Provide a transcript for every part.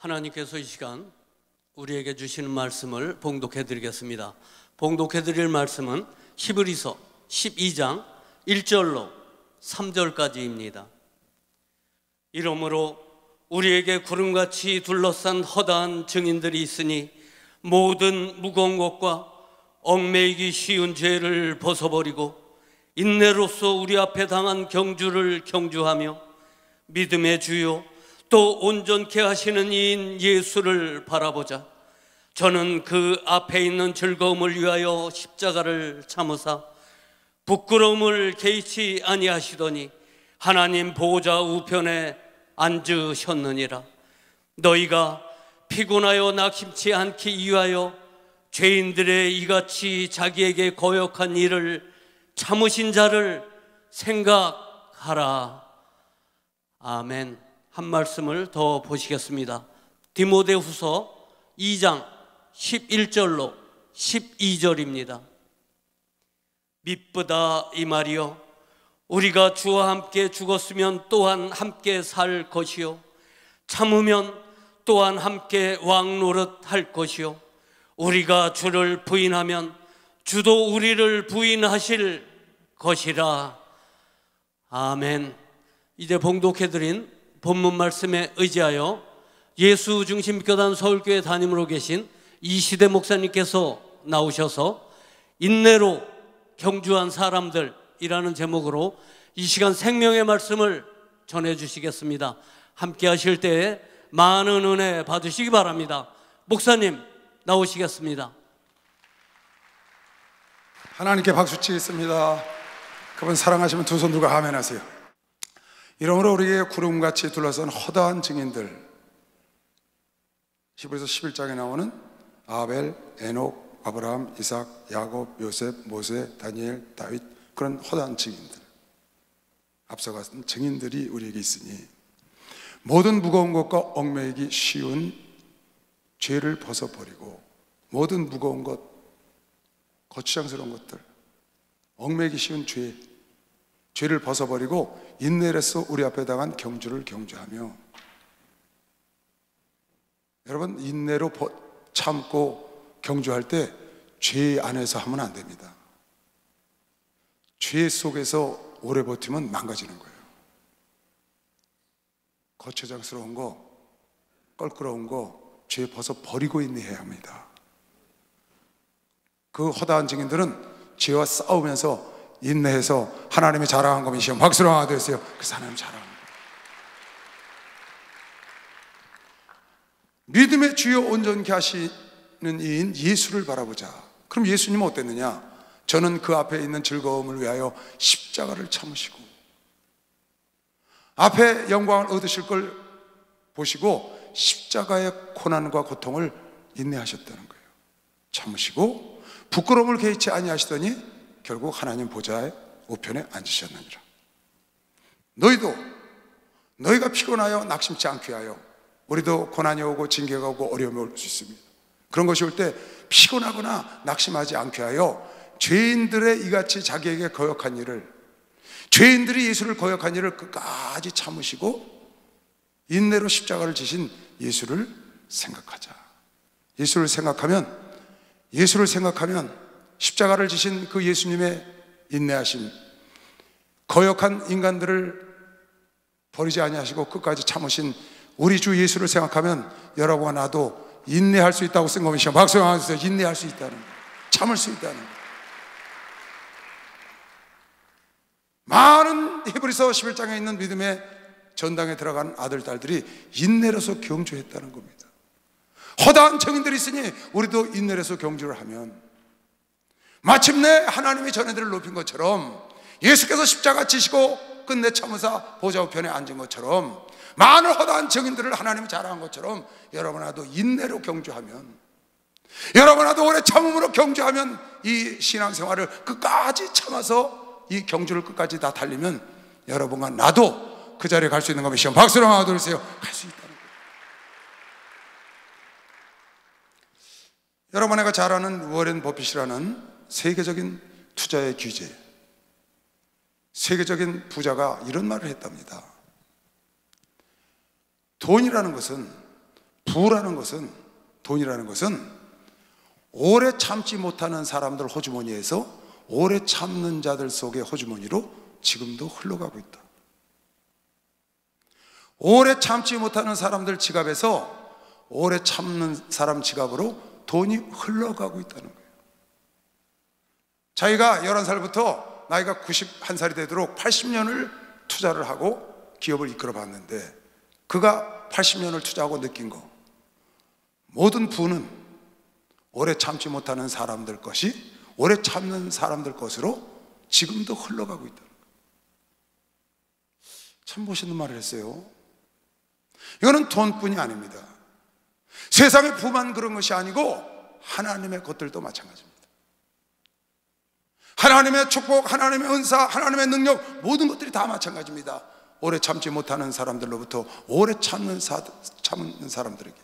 하나님께서 이 시간 우리에게 주시는 말씀을 봉독해 드리겠습니다. 봉독해 드릴 말씀은 히브리서 12장 1절로 3절까지입니다. 이러므로 우리에게 구름같이 둘러싼 허다한 증인들이 있으니 모든 무거운 것과 얽매이기 쉬운 죄를 벗어버리고 인내로써 우리 앞에 당한 경주를 경주하며 믿음의 주요 또 온전케 하시는 이인 예수를 바라보자. 저는 그 앞에 있는 즐거움을 위하여 십자가를 참으사 부끄러움을 개의치 아니하시더니 하나님 보좌 우편에 앉으셨느니라. 너희가 피곤하여 낙심치 않기 위하여 죄인들의 이같이 자기에게 거역한 일을 참으신 자를 생각하라. 아멘. 한 말씀을 더 보시겠습니다. 디모데후서 2장 11절로 12절입니다. 미쁘다 이 말이요, 우리가 주와 함께 죽었으면 또한 함께 살 것이요, 참으면 또한 함께 왕 노릇할 것이요, 우리가 주를 부인하면 주도 우리를 부인하실 것이라. 아멘. 이제 봉독해드린 본문 말씀에 의지하여 예수 중심 교단 서울교회 담임으로 계신 이시대 목사님께서 나오셔서 인내로 경주한 사람들이라는 제목으로 이 시간 생명의 말씀을 전해주시겠습니다. 함께 하실 때에 많은 은혜 받으시기 바랍니다. 목사님 나오시겠습니다. 하나님께 박수 치겠습니다. 그분 사랑하시면 두 손 들고 아멘 하세요. 이러므로 우리에게 구름같이 둘러싼 허다한 증인들, 히브리서 11장에 나오는 아벨, 에녹, 아브라함, 이삭, 야곱, 요셉, 모세, 다니엘, 다윗, 그런 허다한 증인들, 앞서간 증인들이 우리에게 있으니 모든 무거운 것과 얽매이기 쉬운 죄를 벗어버리고, 모든 무거운 것, 거추장스러운 것들, 얽매이기 쉬운 죄를 벗어버리고 인내로서 우리 앞에 당한 경주를 경주하며. 여러분, 인내로 참고 경주할 때 죄 안에서 하면 안 됩니다. 죄 속에서 오래 버티면 망가지는 거예요. 거추장스러운 거, 껄끄러운 거, 죄 벗어버리고 인내해야 합니다. 그 허다한 증인들은 죄와 싸우면서 인내해서 하나님이 자랑한 것이시여 박수로 하되세요. 그래서 하나님 자랑합니다. 믿음의 주요 온전케 하시는 이인 예수를 바라보자. 그럼 예수님은 어땠느냐? 저는 그 앞에 있는 즐거움을 위하여 십자가를 참으시고, 앞에 영광을 얻으실 걸 보시고 십자가의 고난과 고통을 인내하셨다는 거예요. 참으시고 부끄러움을 개의치 아니하시더니 결국 하나님 보좌의 우편에 앉으셨느니라. 너희가 피곤하여 낙심치 않게 하여. 우리도 고난이 오고 징계가 오고 어려움이 올 수 있습니다. 그런 것이 올 때 피곤하거나 낙심하지 않게 하여 죄인들의 이같이 자기에게 거역한 일을, 죄인들이 예수를 거역한 일을 끝까지 참으시고 인내로 십자가를 지신 예수를 생각하자. 예수를 생각하면 십자가를 지신 그 예수님의 인내하심, 거역한 인간들을 버리지 아니하시고 끝까지 참으신 우리 주 예수를 생각하면 여러분과 나도 인내할 수 있다고 쓴 것이죠. 박수 한번 주세요. 인내할 수 있다는 거, 참을 수 있다는 거. 많은 히브리서 11장에 있는 믿음의 전당에 들어간 아들, 딸들이 인내로서 경주했다는 겁니다. 허다한 증인들이 있으니 우리도 인내로서 경주를 하면 마침내 하나님이 전에들을 높인 것처럼, 예수께서 십자가 지시고 끝내 참으사 보좌 우편에 앉은 것처럼, 많은 허다한 증인들을 하나님이 자랑한 것처럼 여러분아도 인내로 경주하면, 여러분아도 오래 참음으로 경주하면, 이 신앙생활을 끝까지 참아서 이 경주를 끝까지 다 달리면 여러분과 나도 그 자리에 갈 수 있는 것이죠. 박수로 하나 둘 셋요. 갈 수 있다는 거예요. 여러분에게 잘 아는 워렌 버핏이라는 세계적인 투자의 귀재, 세계적인 부자가 이런 말을 했답니다. 돈이라는 것은 부라는 것은, 돈이라는 것은 오래 참지 못하는 사람들 호주머니에서 오래 참는 자들 속의 호주머니로 지금도 흘러가고 있다. 오래 참지 못하는 사람들 지갑에서 오래 참는 사람 지갑으로 돈이 흘러가고 있다는 거예요. 자기가 11살부터 나이가 91살이 되도록 80년을 투자를 하고 기업을 이끌어 봤는데, 그가 80년을 투자하고 느낀 거, 모든 부는 오래 참지 못하는 사람들 것이 오래 참는 사람들 것으로 지금도 흘러가고 있다는 거예요. 참 멋있는 말을 했어요. 이거는 돈뿐이 아닙니다. 세상의 부만 그런 것이 아니고 하나님의 것들도 마찬가지입니다. 하나님의 축복, 하나님의 은사, 하나님의 능력, 모든 것들이 다 마찬가지입니다. 오래 참지 못하는 사람들로부터 오래 참는 사람들에게,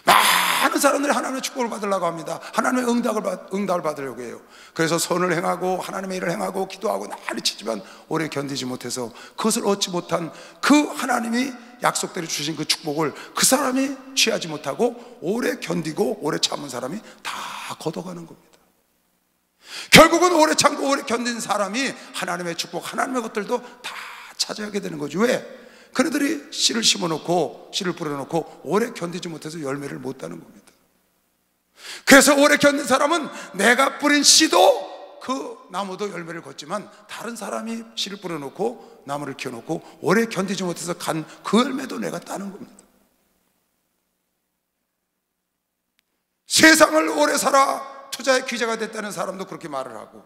많은 사람들이 하나님의 축복을 받으려고 합니다. 하나님의 응답을 받으려고 해요. 그래서 선을 행하고 하나님의 일을 행하고 기도하고 난리 치지만 오래 견디지 못해서 그것을 얻지 못한 그 하나님이 약속대로 주신 그 축복을 그 사람이 취하지 못하고 오래 견디고 오래 참은 사람이 다 걷어가는 겁니다. 결국은 오래 참고 오래 견딘 사람이 하나님의 축복, 하나님의 것들도 다 차지하게 되는 거죠. 왜? 그네들이 씨를 심어놓고 씨를 뿌려놓고 오래 견디지 못해서 열매를 못 따는 겁니다. 그래서 오래 견딘 사람은 내가 뿌린 씨도 그 나무도 열매를 걷지만, 다른 사람이 씨를 뿌려놓고 나무를 키워놓고 오래 견디지 못해서 간 그 열매도 내가 따는 겁니다. 세상을 오래 살아 투자의 귀재가 됐다는 사람도 그렇게 말을 하고,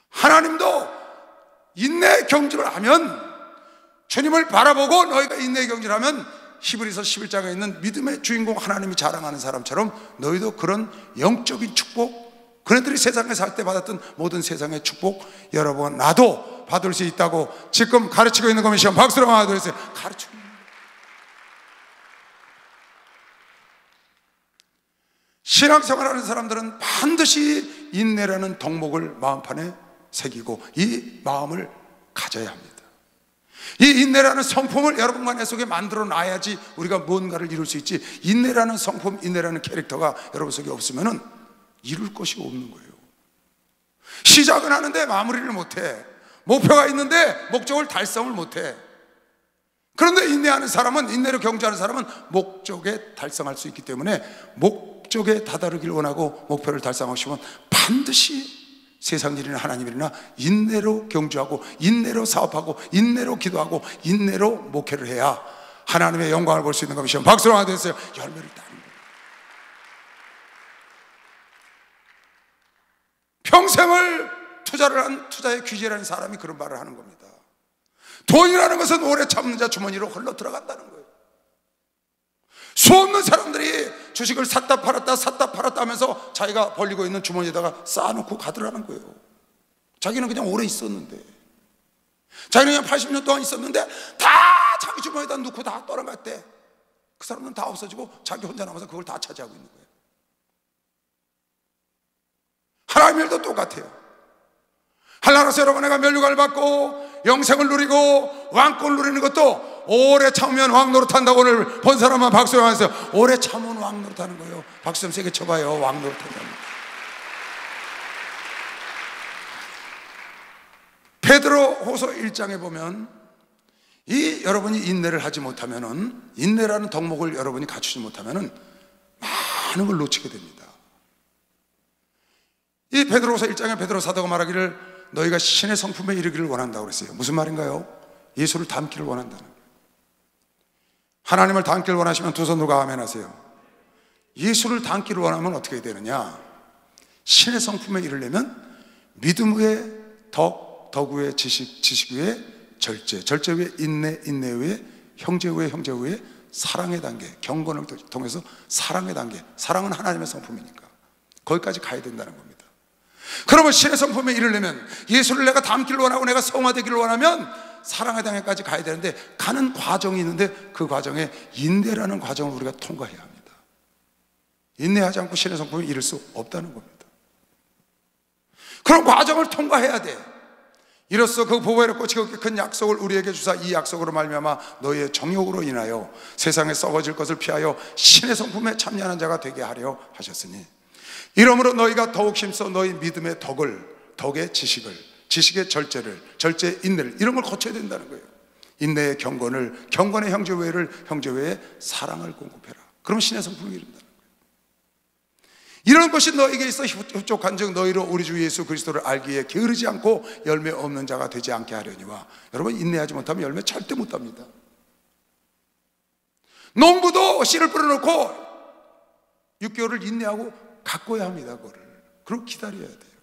하나님도 인내의 경주를 하면, 주님을 바라보고 너희가 인내의 경주를 하면 히브리서 11장에 있는 믿음의 주인공 하나님이 자랑하는 사람처럼 너희도 그런 영적인 축복, 그네들이 세상에 살 때 받았던 모든 세상의 축복, 여러분 나도 받을 수 있다고 지금 가르치고 있는 겁니다. 박수로 하나 더 해주세요. 가르치고 있는 거예요. 신앙생활하는 사람들은 반드시 인내라는 덕목을 마음판에 새기고 이 마음을 가져야 합니다. 이 인내라는 성품을 여러분과 내 속에 만들어 놔야지 우리가 뭔가를 이룰 수 있지, 인내라는 성품, 인내라는 캐릭터가 여러분 속에 없으면 이룰 것이 없는 거예요. 시작은 하는데 마무리를 못해. 목표가 있는데 목적을 달성을 못해. 그런데 인내하는 사람은, 인내로 경주하는 사람은 목적에 달성할 수 있기 때문에 목적에 다다르길 원하고 목표를 달성하고 싶으면 반드시 세상 일이나 하나님 일이나 인내로 경주하고 인내로 사업하고 인내로 기도하고 인내로 목회를 해야 하나님의 영광을 볼 수 있는 것이죠. 박수로 하나 됐어요. 열매를 따는 거예요. 평생을 투자를 한 투자의 귀재라는 사람이 그런 말을 하는 겁니다. 돈이라는 것은 오래 참는 자 주머니로 흘러 들어간다는 거예요. 수없는 사람들이 주식을 샀다 팔았다 하면서 자기가 벌리고 있는 주머니에다가 쌓아놓고 가더라는 거예요. 자기는 그냥 오래 있었는데, 자기는 그냥 80년 동안 있었는데 다 자기 주머니에다 넣고 다 떠나갔대. 그 사람은 다 없어지고 자기 혼자 남아서 그걸 다 차지하고 있는 거예요. 하나님의 일도 똑같아요. 하나님께서 여러분에게 면류관을 받고 영생을 누리고 왕권을 누리는 것도 오래 참으면 왕 노릇한다고 오늘 본 사람만 박수 하면서 오래 참으면 왕 노릇하는 거예요. 박수 좀 세게 쳐봐요. 왕 노릇한다는. 베드로후서 1장에 보면 이 여러분이 인내를 하지 못하면은, 인내라는 덕목을 여러분이 갖추지 못하면은 많은 걸 놓치게 됩니다. 이 베드로후서 1장에 베드로 사도가 말하기를 너희가 신의 성품에 이르기를 원한다고 그랬어요. 무슨 말인가요? 예수를 닮기를 원한다는 거예요. 하나님을 닮기를 원하시면 두 손으로 아멘 하세요. 예수를 닮기를 원하면 어떻게 되느냐? 신의 성품에 이르려면 믿음 위에 덕, 덕 위에 지식, 지식 위에 절제, 절제 위에 인내, 인내 위에 형제 위에 형제 위에 사랑의 단계, 경건을 통해서 사랑의 단계, 사랑은 하나님의 성품이니까 거기까지 가야 된다는 겁니다. 그러면 신의 성품에 이르려면, 예수를 내가 닮기를 원하고 내가 성화되기를 원하면 사랑의 단계까지 가야 되는데, 가는 과정이 있는데 그 과정에 인내라는 과정을 우리가 통과해야 합니다. 인내하지 않고 신의 성품에 이를 수 없다는 겁니다. 그런 과정을 통과해야 돼. 이로써 그 보배를 꽂히고 큰 약속을 우리에게 주사 이 약속으로 말미암아 너희의 정욕으로 인하여 세상에 썩어질 것을 피하여 신의 성품에 참여하는 자가 되게 하려 하셨으니 이러므로 너희가 더욱 힘써 너희 믿음의 덕의 지식의 절제의 인내를 이런 걸 거쳐야 된다는 거예요. 인내의 경건의 형제외의 사랑을 공급해라. 그러면 신의 성품이 이룬다는 거예요. 이런 것이 너에게 있어 흡족한즉 너희로 우리 주 예수 그리스도를 알기에 게으르지 않고 열매 없는 자가 되지 않게 하려니와. 여러분, 인내하지 못하면 열매 절대 못 답니다. 농부도 씨를 뿌려놓고 6개월을 인내하고 가꿔야 합니다. 그리고 기다려야 돼요.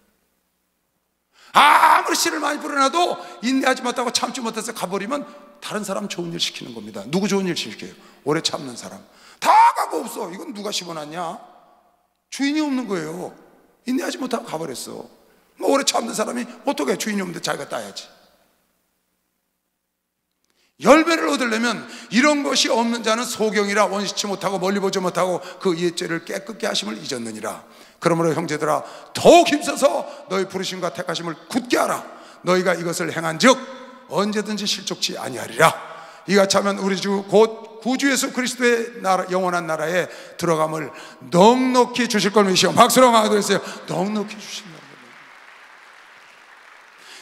아무리 씨를 많이 뿌려놔도 인내하지 못하고 참지 못해서 가버리면 다른 사람 좋은 일 시키는 겁니다. 누구 좋은 일 시켜요? 오래 참는 사람. 다 가고 없어. 이건 누가 심어놨냐? 주인이 없는 거예요. 인내하지 못하고 가버렸어. 오래 참는 사람이 어떻게 주인이 없는데 자기가 따야지. 열매를 얻으려면 이런 것이 없는 자는 소경이라 원시치 못하고 멀리 보지 못하고 그 옛죄를 깨끗게 하심을 잊었느니라. 그러므로 형제들아 더욱 힘써서 너희 부르심과 택하심을 굳게 하라. 너희가 이것을 행한즉 언제든지 실족치 아니하리라. 이같이 하면 우리 주 곧 구주 예수 그리스도의 영원한 나라에 들어감을 넉넉히 주실 걸 믿으시오. 박수로 하도록 넉넉히 주신다는 거예요.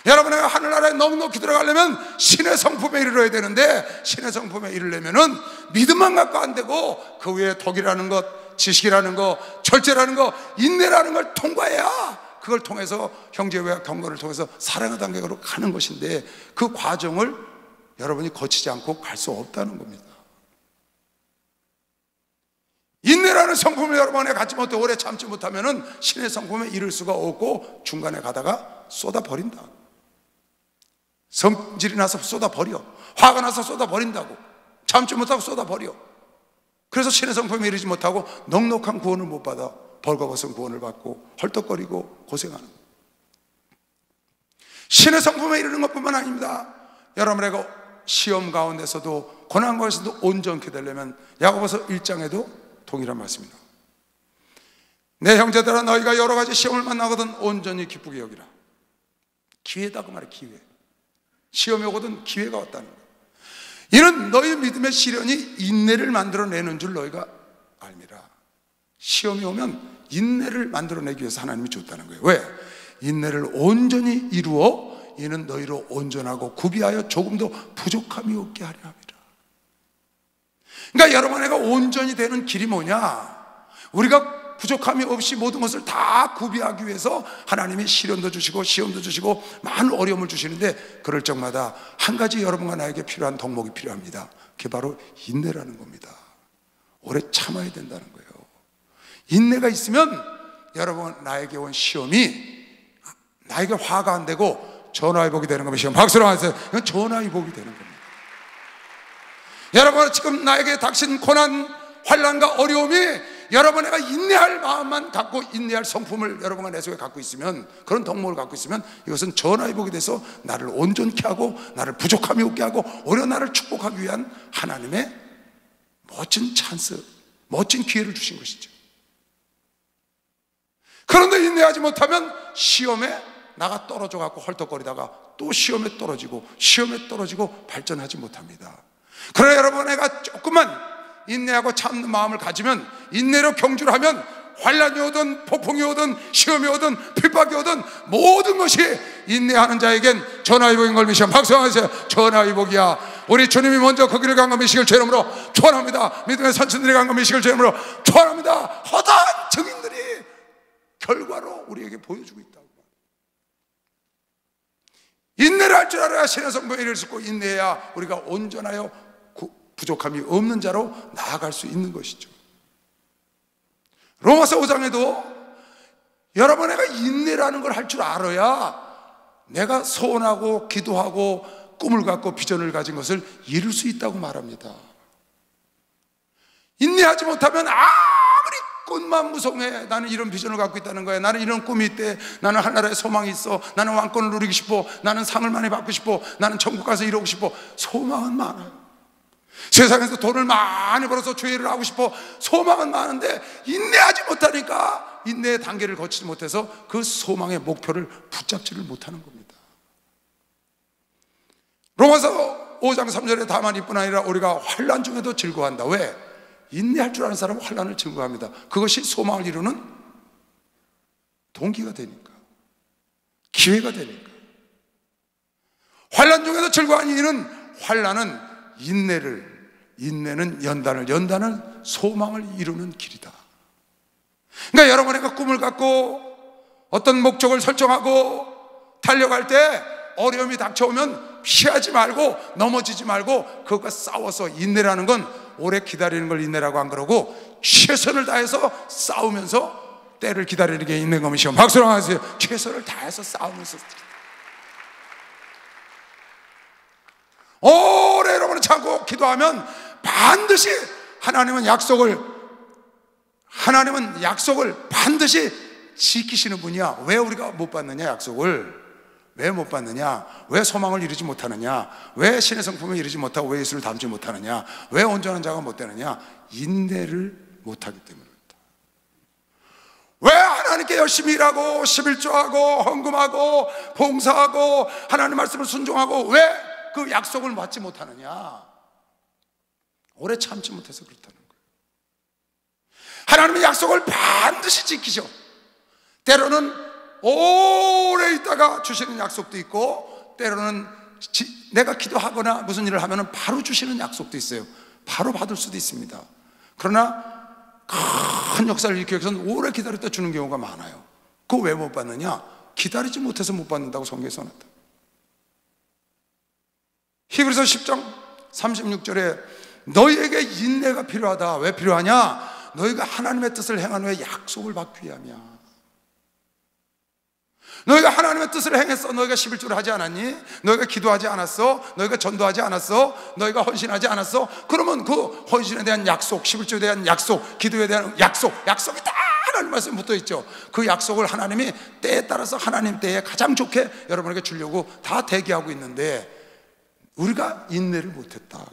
여러분의 하늘나라에 넉넉히 들어가려면 신의 성품에 이르러야 되는데, 신의 성품에 이르려면은 믿음만 갖고 안 되고 그 위에 덕이라는 것, 지식이라는 것, 절제라는 것, 인내라는 걸 통과해야 그걸 통해서 형제와 경건을 통해서 사랑의 단계로 가는 것인데, 그 과정을 여러분이 거치지 않고 갈 수 없다는 겁니다. 인내라는 성품을 여러분에 갖지 못해 오래 참지 못하면은 신의 성품에 이를 수가 없고 중간에 가다가 쏟아버린다. 성질이 나서 쏟아버려. 화가 나서 쏟아버린다고. 참지 못하고 쏟아버려. 그래서 신의 성품에 이르지 못하고 넉넉한 구원을 못 받아 벌거벗은 구원을 받고 헐떡거리고 고생하는 거예요. 신의 성품에 이르는 것뿐만 아닙니다. 여러분의 시험 가운데서도 고난 가운데서도 온전케 되려면 야고보서 1장에도 동일한 말씀입니다. 내 형제들아 너희가 여러 가지 시험을 만나거든 온전히 기쁘게 여기라. 기회다고 말해. 기회. 시험이 오거든 기회가 왔다는 거예요. 이는 너희 믿음의 시련이 인내를 만들어내는 줄 너희가 알미라. 시험이 오면 인내를 만들어내기 위해서 하나님이 줬다는 거예요. 왜? 인내를 온전히 이루어 이는 너희로 온전하고 구비하여 조금 더 부족함이 없게 하려 함이라. 그러니까 여러분에게 온전히 되는 길이 뭐냐? 우리가 부족함이 없이 모든 것을 다 구비하기 위해서 하나님이 시련도 주시고 시험도 주시고 많은 어려움을 주시는데, 그럴 적마다 한 가지 여러분과 나에게 필요한 덕목이 필요합니다. 그게 바로 인내라는 겁니다. 오래 참아야 된다는 거예요. 인내가 있으면 여러분 나에게 온 시험이 나에게 화가 안 되고 전화위복이 되는 겁니다. 박수로 하세요. 이건 전화위복이 되는 겁니다. 여러분 지금 나에게 닥친 고난, 환난과 어려움이 여러분 내가 인내할 마음만 갖고 인내할 성품을 여러분과 내 속에 갖고 있으면, 그런 덕목을 갖고 있으면 이것은 전화위복이 돼서 나를 온전케 하고 나를 부족함이 없게 하고 오히려 나를 축복하기 위한 하나님의 멋진 찬스, 멋진 기회를 주신 것이죠. 그런데 인내하지 못하면 시험에 나가 떨어져 갖고 헐떡거리다가 또 시험에 떨어지고 발전하지 못합니다. 그러나 여러분 내가 조금만 인내하고 참는 마음을 가지면, 인내로 경주를 하면 환난이 오든 폭풍이 오든 시험이 오든 핍박이 오든 모든 것이 인내하는 자에겐 전화위복인 걸 믿으시면 박수하세요. 전화위복이야. 우리 주님이 먼저 그 길을 간 거 믿으시길 주 이름으로 축원합니다. 믿음의 선천들이 간 거 믿으시길 주 이름으로 축원합니다. 허다한 증인들이 결과로 우리에게 보여주고 있다고. 인내를 할 줄 알아야 신의 성품에 이를 수 있고, 인내해야 우리가 온전하여 부족함이 없는 자로 나아갈 수 있는 것이죠. 로마서 5장에도 여러분 내가 인내라는 걸 할 줄 알아야 내가 소원하고 기도하고 꿈을 갖고 비전을 가진 것을 이룰 수 있다고 말합니다. 인내하지 못하면 아무리 꿈만 무성해, 나는 이런 비전을 갖고 있다는 거야, 나는 이런 꿈이 있대, 나는 하나라의 소망이 있어, 나는 왕권을 누리고 싶어, 나는 상을 많이 받고 싶어, 나는 천국 가서 이러고 싶어. 소망은 많아요. 세상에서 돈을 많이 벌어서 죄를 하고 싶어. 소망은 많은데 인내하지 못하니까, 인내의 단계를 거치지 못해서 그 소망의 목표를 붙잡지를 못하는 겁니다. 로마서 5장 3절에 다만 이뿐 아니라 우리가 환난 중에도 즐거워한다. 왜? 인내할 줄 아는 사람은 환난을 즐거워합니다. 그것이 소망을 이루는 동기가 되니까, 기회가 되니까. 환난 중에도 즐거워하는 이유는 환난은 인내는 연단은 소망을 이루는 길이다. 그러니까 여러분의 꿈을 갖고 어떤 목적을 설정하고 달려갈 때 어려움이 닥쳐오면 피하지 말고 넘어지지 말고 그것과 싸워서, 인내라는 건 오래 기다리는 걸 인내라고 안 그러고 최선을 다해서 싸우면서 때를 기다리는 게 인내인 것이요. 박수로 하세요. 최선을 다해서 싸우면서 오래 여러분은 참고 기도하면 반드시 하나님은 약속을 반드시 지키시는 분이야. 왜 우리가 못 받느냐? 약속을 왜 못 받느냐? 왜 소망을 이루지 못하느냐? 왜 신의 성품을 이루지 못하고 왜 예수를 닮지 못하느냐? 왜 온전한 자가 못 되느냐? 인내를 못하기 때문입니다. 왜 하나님께 열심히 일하고 11조하고 헌금하고 봉사하고 하나님 말씀을 순종하고 왜 그 약속을 받지 못하느냐? 오래 참지 못해서 그렇다는 거예요. 하나님의 약속을 반드시 지키셔. 때로는 오래 있다가 주시는 약속도 있고, 때로는 내가 기도하거나 무슨 일을 하면 바로 주시는 약속도 있어요. 바로 받을 수도 있습니다. 그러나 큰 역사를 일으키기 위해서는 오래 기다렸다 주는 경우가 많아요. 그거 왜 못 받느냐? 기다리지 못해서 못 받는다고 성경에 써놨다. 히브리서 10장 36절에 너희에게 인내가 필요하다. 왜 필요하냐? 너희가 하나님의 뜻을 행한 후에 약속을 받기 위함이야. 너희가 하나님의 뜻을 행했어. 너희가 11조를 하지 않았니? 너희가 기도하지 않았어? 너희가 전도하지 않았어? 너희가 헌신하지 않았어? 그러면 그 헌신에 대한 약속, 11조에 대한 약속, 기도에 대한 약속이 다 하나님 말씀에 붙어 있죠. 그 약속을 하나님이 때에 따라서 하나님 때에 가장 좋게 여러분에게 주려고 다 대기하고 있는데 우리가 인내를 못했다.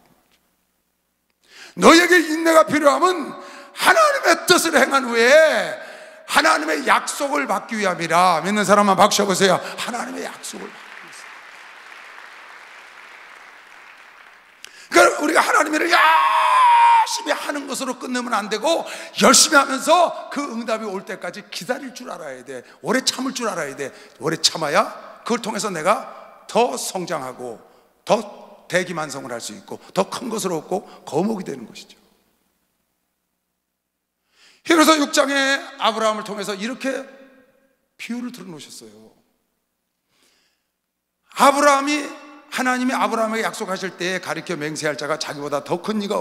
너희에게 인내가 필요함은 하나님의 뜻을 행한 후에 하나님의 약속을 받기 위함이라. 믿는 사람만 박수 쳐보세요. 하나님의 약속을 받기 위해서. 그러니까 우리가 하나님의 일을 열심히 하는 것으로 끝내면 안 되고, 열심히 하면서 그 응답이 올 때까지 기다릴 줄 알아야 돼. 오래 참을 줄 알아야 돼. 오래 참아야 그걸 통해서 내가 더 성장하고 더 대기만성을 할 수 있고 더 큰 것을 얻고 거목이 되는 것이죠. 히브리서 6장에 아브라함을 통해서 이렇게 비유를 들어놓으셨어요. 하나님이 아브라함에게 약속하실 때에 가르쳐 맹세할 자가 자기보다 더 큰 이가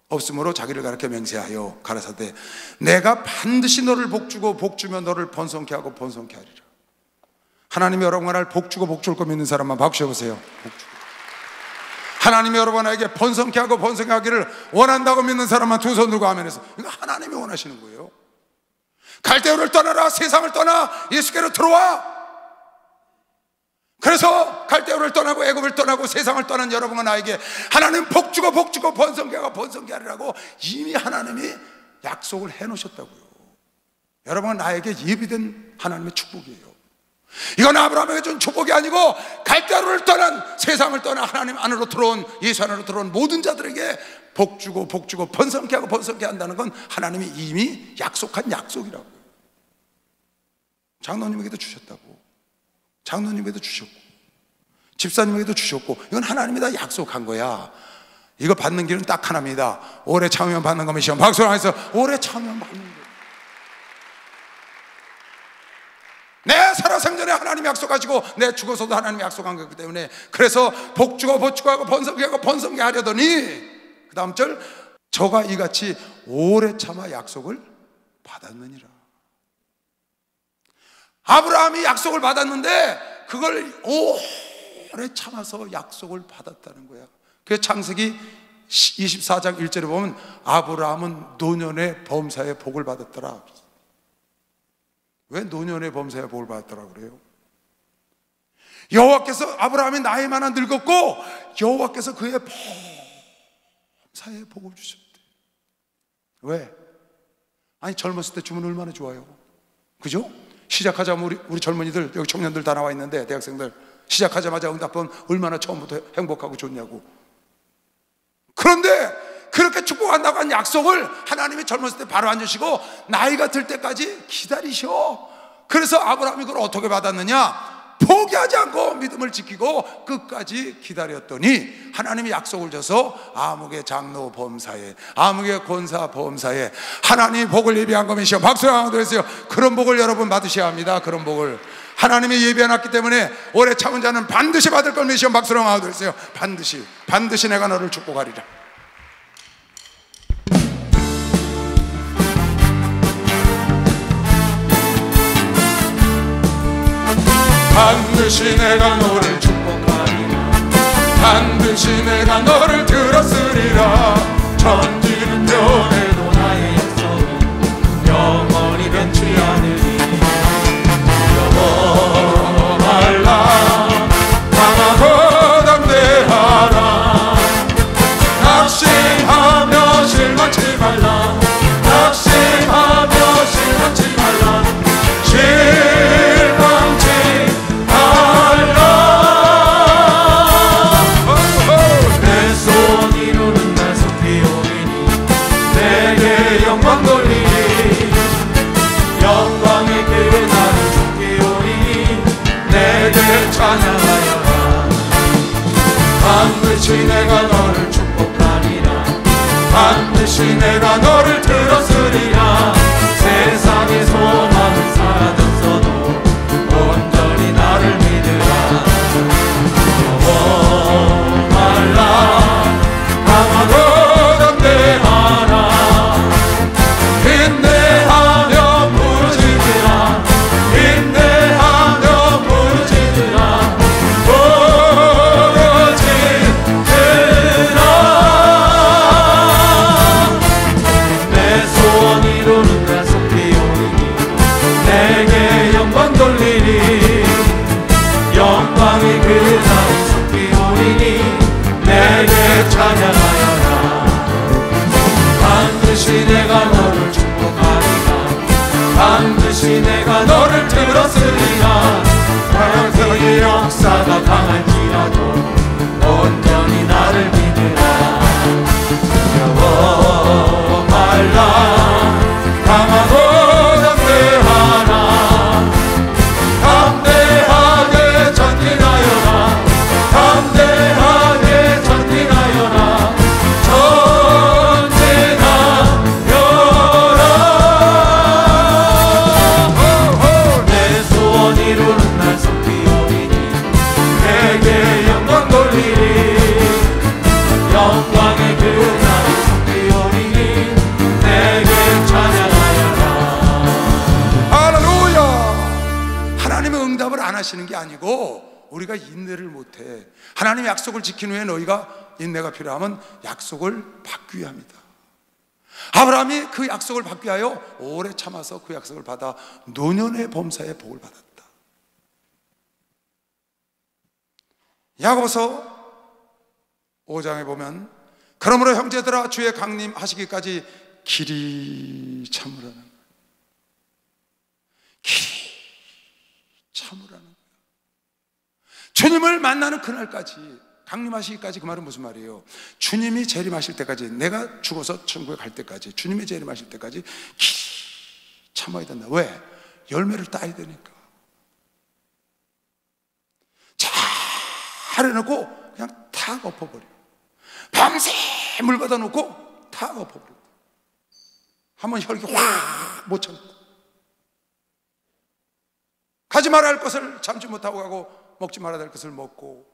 없으므로 자기를 가르쳐 맹세하여 가라사대 내가 반드시 너를 복주고 복주며 너를 번성케 하고 번성케 하리라. 하나님이 여러분과 나를 복주고 복줄 거 믿는 사람만 박수 해보세요. 복주고. 하나님이 여러분에게 번성케 하고 번성케 하기를 원한다고 믿는 사람만 두 손 들고 아멘해서. 이거 하나님이 원하시는 거예요. 갈대우를 떠나라. 세상을 떠나 예수께로 들어와. 그래서 갈대우를 떠나고 애굽을 떠나고 세상을 떠난 여러분과 나에게 하나님 복주고 복주고 번성케 하고 번성케 하리라고 이미 하나님이 약속을 해놓으셨다고요. 여러분은 나에게 예비된 하나님의 축복이에요. 이건 아브라함에게 준 축복이 아니고 갈대우를 떠난, 세상을 떠나 하나님 안으로 들어온, 예수 안으로 들어온 모든 자들에게 복주고 복주고 번성케 하고 번성케 한다는 건 하나님이 이미 약속한 약속이라고요. 장로님에게도 주셨다고, 장로님에게도 주셨고 집사님에게도 주셨고, 이건 하나님이 다 약속한 거야. 이거 받는 길은 딱 하나입니다. 오래 참으면 받는 겁니다. 시험 박수를 해서 오래 참으면 받는 거예요. 내 살아생전에 하나님이 약속하시고 내 죽어서도 하나님이 약속한 거기 때문에, 그래서 복주고 복주하고 번성케 하고 번성케 하려더니 그 다음 절 저가 이같이 오래 참아 약속을 받았느니라. 아브라함이 약속을 받았는데 그걸 오래 참아서 약속을 받았다는 거야. 그래서 창세기 24장 1절에 보면 아브라함은 노년의 범사의 복을 받았더라. 왜 노년의 범사의 복을 받았더라 그래요? 여호와께서 아브라함이 나이 많아 늙었고 여호와께서 그의 범사의 복을 주셨대. 왜? 아니 젊었을 때 주면 얼마나 좋아요. 그죠? 시작하자면 우리 젊은이들, 여기 청년들 다 나와 있는데, 대학생들 시작하자마자 응답하면 얼마나 처음부터 행복하고 좋냐고. 그런데 그렇게 축복한다고 한 약속을 하나님이 젊었을 때 바로 안 주시고 나이가 들 때까지 기다리셔. 그래서 아브라함이 그걸 어떻게 받았느냐? 포기하지 않고 믿음을 지키고 끝까지 기다렸더니 하나님이 약속을 줘서 아무개 장로 범사에, 아무개 권사 범사에 하나님이 복을 예비한 것이시여. 박수 한번 드리세요. 그런 복을 여러분 받으셔야 합니다. 그런 복을 하나님이 예비해놨기 때문에 오래 참은 자는 반드시 받을 것이시여. 박수 한번 드리세요. 반드시 내가 너를 축복하리라. 반드시 내가 너를 축복하리라. 반드시 내가 너를 들었으리라. 천지는 변해도 나의 약속은 영원히 변치 않으리. 두려워 말라. 강하고 담대하라. 낙심하며 실망치 말라. 낙심하며 실망치 말라. 실망치 내 소원 이루는 날 속히 오리니 내게 영광 돌리니. 영광의 그 날은 속히 오리니 내게 찬양하여라. 반드시 내가 너를 축복하리라. 반드시 내가 너를 들었으리라. 세상의 소망은 사라졌어도 온전히 나를 믿으라. 두려워 말라. 강하고 담대하라. 인내하며 부르짖으라. 인내하며 부르짖으라. 부르짖으라. 내 소원 이루는 날 속히 오리니 내게 영광 돌리리. 영광의 그 날이 속히 오리니 내게 찬양하여라. 반드시 내가 너를 축복하리라. 반드시 내가 너를 들었으리라. 세상의 역사가 강할지라도 온전히 나를 믿으라. 두려워 말라. 강하고 담대하라. 담대하게 전진하여라. 담대하게 전진하여라. 전진하여라. 내 소원 이루는 날 속히 오리니 내게 영광 돌리리. 영광의 그 날이 속히 오리니 내게 찬양하여라. 할렐루야. 하나님의 응답을 안 하시는 게 아니고 우리가 인내를 못해. 하나님의 약속을 지킨 후에 너희가 인내가 필요하면 약속을 받기 위함이다. 아브라함이 그 약속을 받기 위하여 오래 참아서 그 약속을 받아 노년의 범사에 복을 받았다. 야고보서 5장에 보면 그러므로 형제들아 주의 강림하시기까지 길이 참으라는 거예요. 길이 참으라는 거예요. 주님을 만나는 그날까지, 강림하시기까지, 그 말은 무슨 말이에요? 주님이 재림하실 때까지, 내가 죽어서 천국에 갈 때까지, 주님이 재림하실 때까지 길이 참아야 된다. 왜? 열매를 따야 되니까. 잘 해놓고 그냥 탁 엎어버려. 밤새 물 받아놓고 탁 엎어버려. 한번 혈기 확 못 참고, 가지 말아야 할 것을 참지 못하고 가고, 먹지 말아야 될 것을 먹고,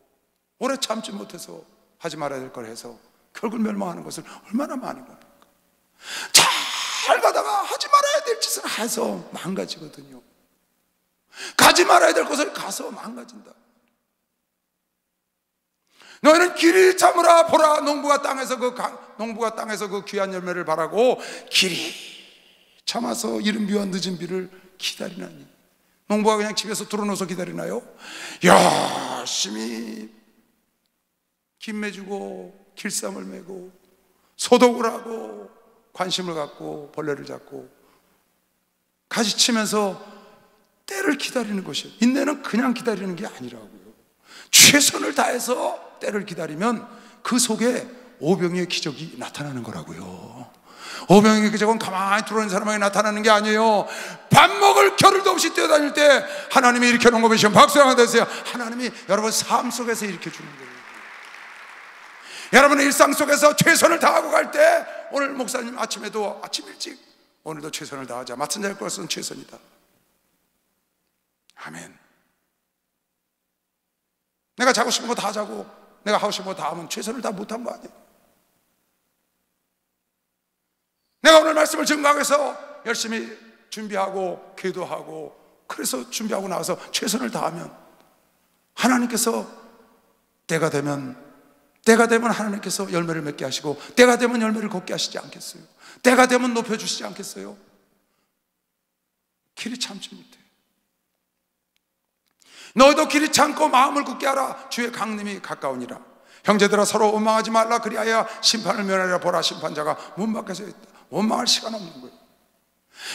오래 참지 못해서 하지 말아야 될 걸 해서 결국 멸망하는 것을 얼마나 많이 봅니까? 잘 가다가 하지 말아야 될 짓을 해서 망가지거든요. 가지 말아야 될 것을 가서 망가진다. 너희는 길이 참으라. 보라, 농부가 땅에서 그 귀한 열매를 바라고 길이 참아서 이른 비와 늦은 비를 기다리나니. 농부가 그냥 집에서 들어놓아서 기다리나요? 열심히 김 매주고 길쌈을 매고 소독을 하고 관심을 갖고 벌레를 잡고 가지치면서 때를 기다리는 것이에요. 인내는 그냥 기다리는 게 아니라고요. 최선을 다해서 때를 기다리면 그 속에 오병이의 기적이 나타나는 거라고요. 오병이의 기적은 가만히 들어있는 사람에게 나타나는 게 아니에요. 밥 먹을 겨를도 없이 뛰어다닐 때 하나님이 일으켜놓은 거 보시면 박수 한번 주세요. 하나님이 여러분 삶 속에서 일으켜주는 거예요. 여러분의 일상 속에서 최선을 다하고 갈 때, 오늘 목사님 아침에도 아침 일찍 오늘도 최선을 다하자. 맡은 자의 것은 최선이다. 아멘. 내가 자고 싶은 거 다 하자고, 내가 하고 싶은 거 다 하면 최선을 다 못한 거 아니에요. 내가 오늘 말씀을 증거하기 위해서 열심히 준비하고 기도하고 그래서 준비하고 나와서 최선을 다하면 하나님께서 때가 되면 하나님께서 열매를 맺게 하시고, 때가 되면 열매를 걷게 하시지 않겠어요? 때가 되면 높여주시지 않겠어요? 길이 참지 못해. 너희도 길이 참고 마음을 굳게 하라. 주의 강림이 가까우니라. 형제들아, 서로 원망하지 말라. 그리하여 심판을 면하리라. 보라, 심판자가 문 밖에서 있다. 원망할 시간 없는 거예요.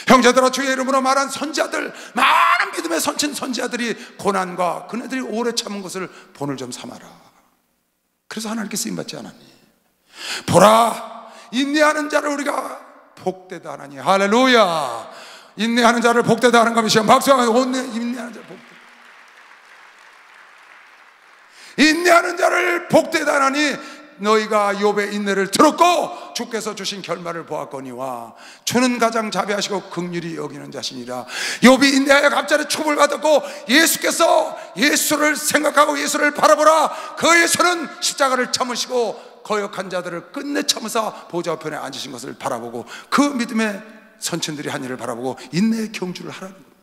형제들아, 주의 이름으로 말한 선지자들, 많은 믿음의 선지자들이 고난과 그네들이 오래 참은 것을 본을 좀 삼아라. 그래서 하나님께 쓰임받지 않았니? 보라, 인내하는 자를 우리가 복되다 하나니. 할렐루야. 인내하는 자를 복되다 하는 것이 박수하면서 인내하는 자를 복되다. 인내하는 자를 복되다 하나니, 너희가 욥의 인내를 들었고 주께서 주신 결말을 보았거니와 주는 가장 자비하시고 긍휼히 여기는 자신이라. 욥이 인내하여 갑자기 축복을 받았고, 예수께서 예수를 생각하고 예수를 바라보라. 그 예수는 십자가를 참으시고 거역한 자들을 끝내 참으사 보좌 우편에 앉으신 것을 바라보고, 그 믿음의 선천들이 한 일을 바라보고 인내의 경주를 하라는 겁니다.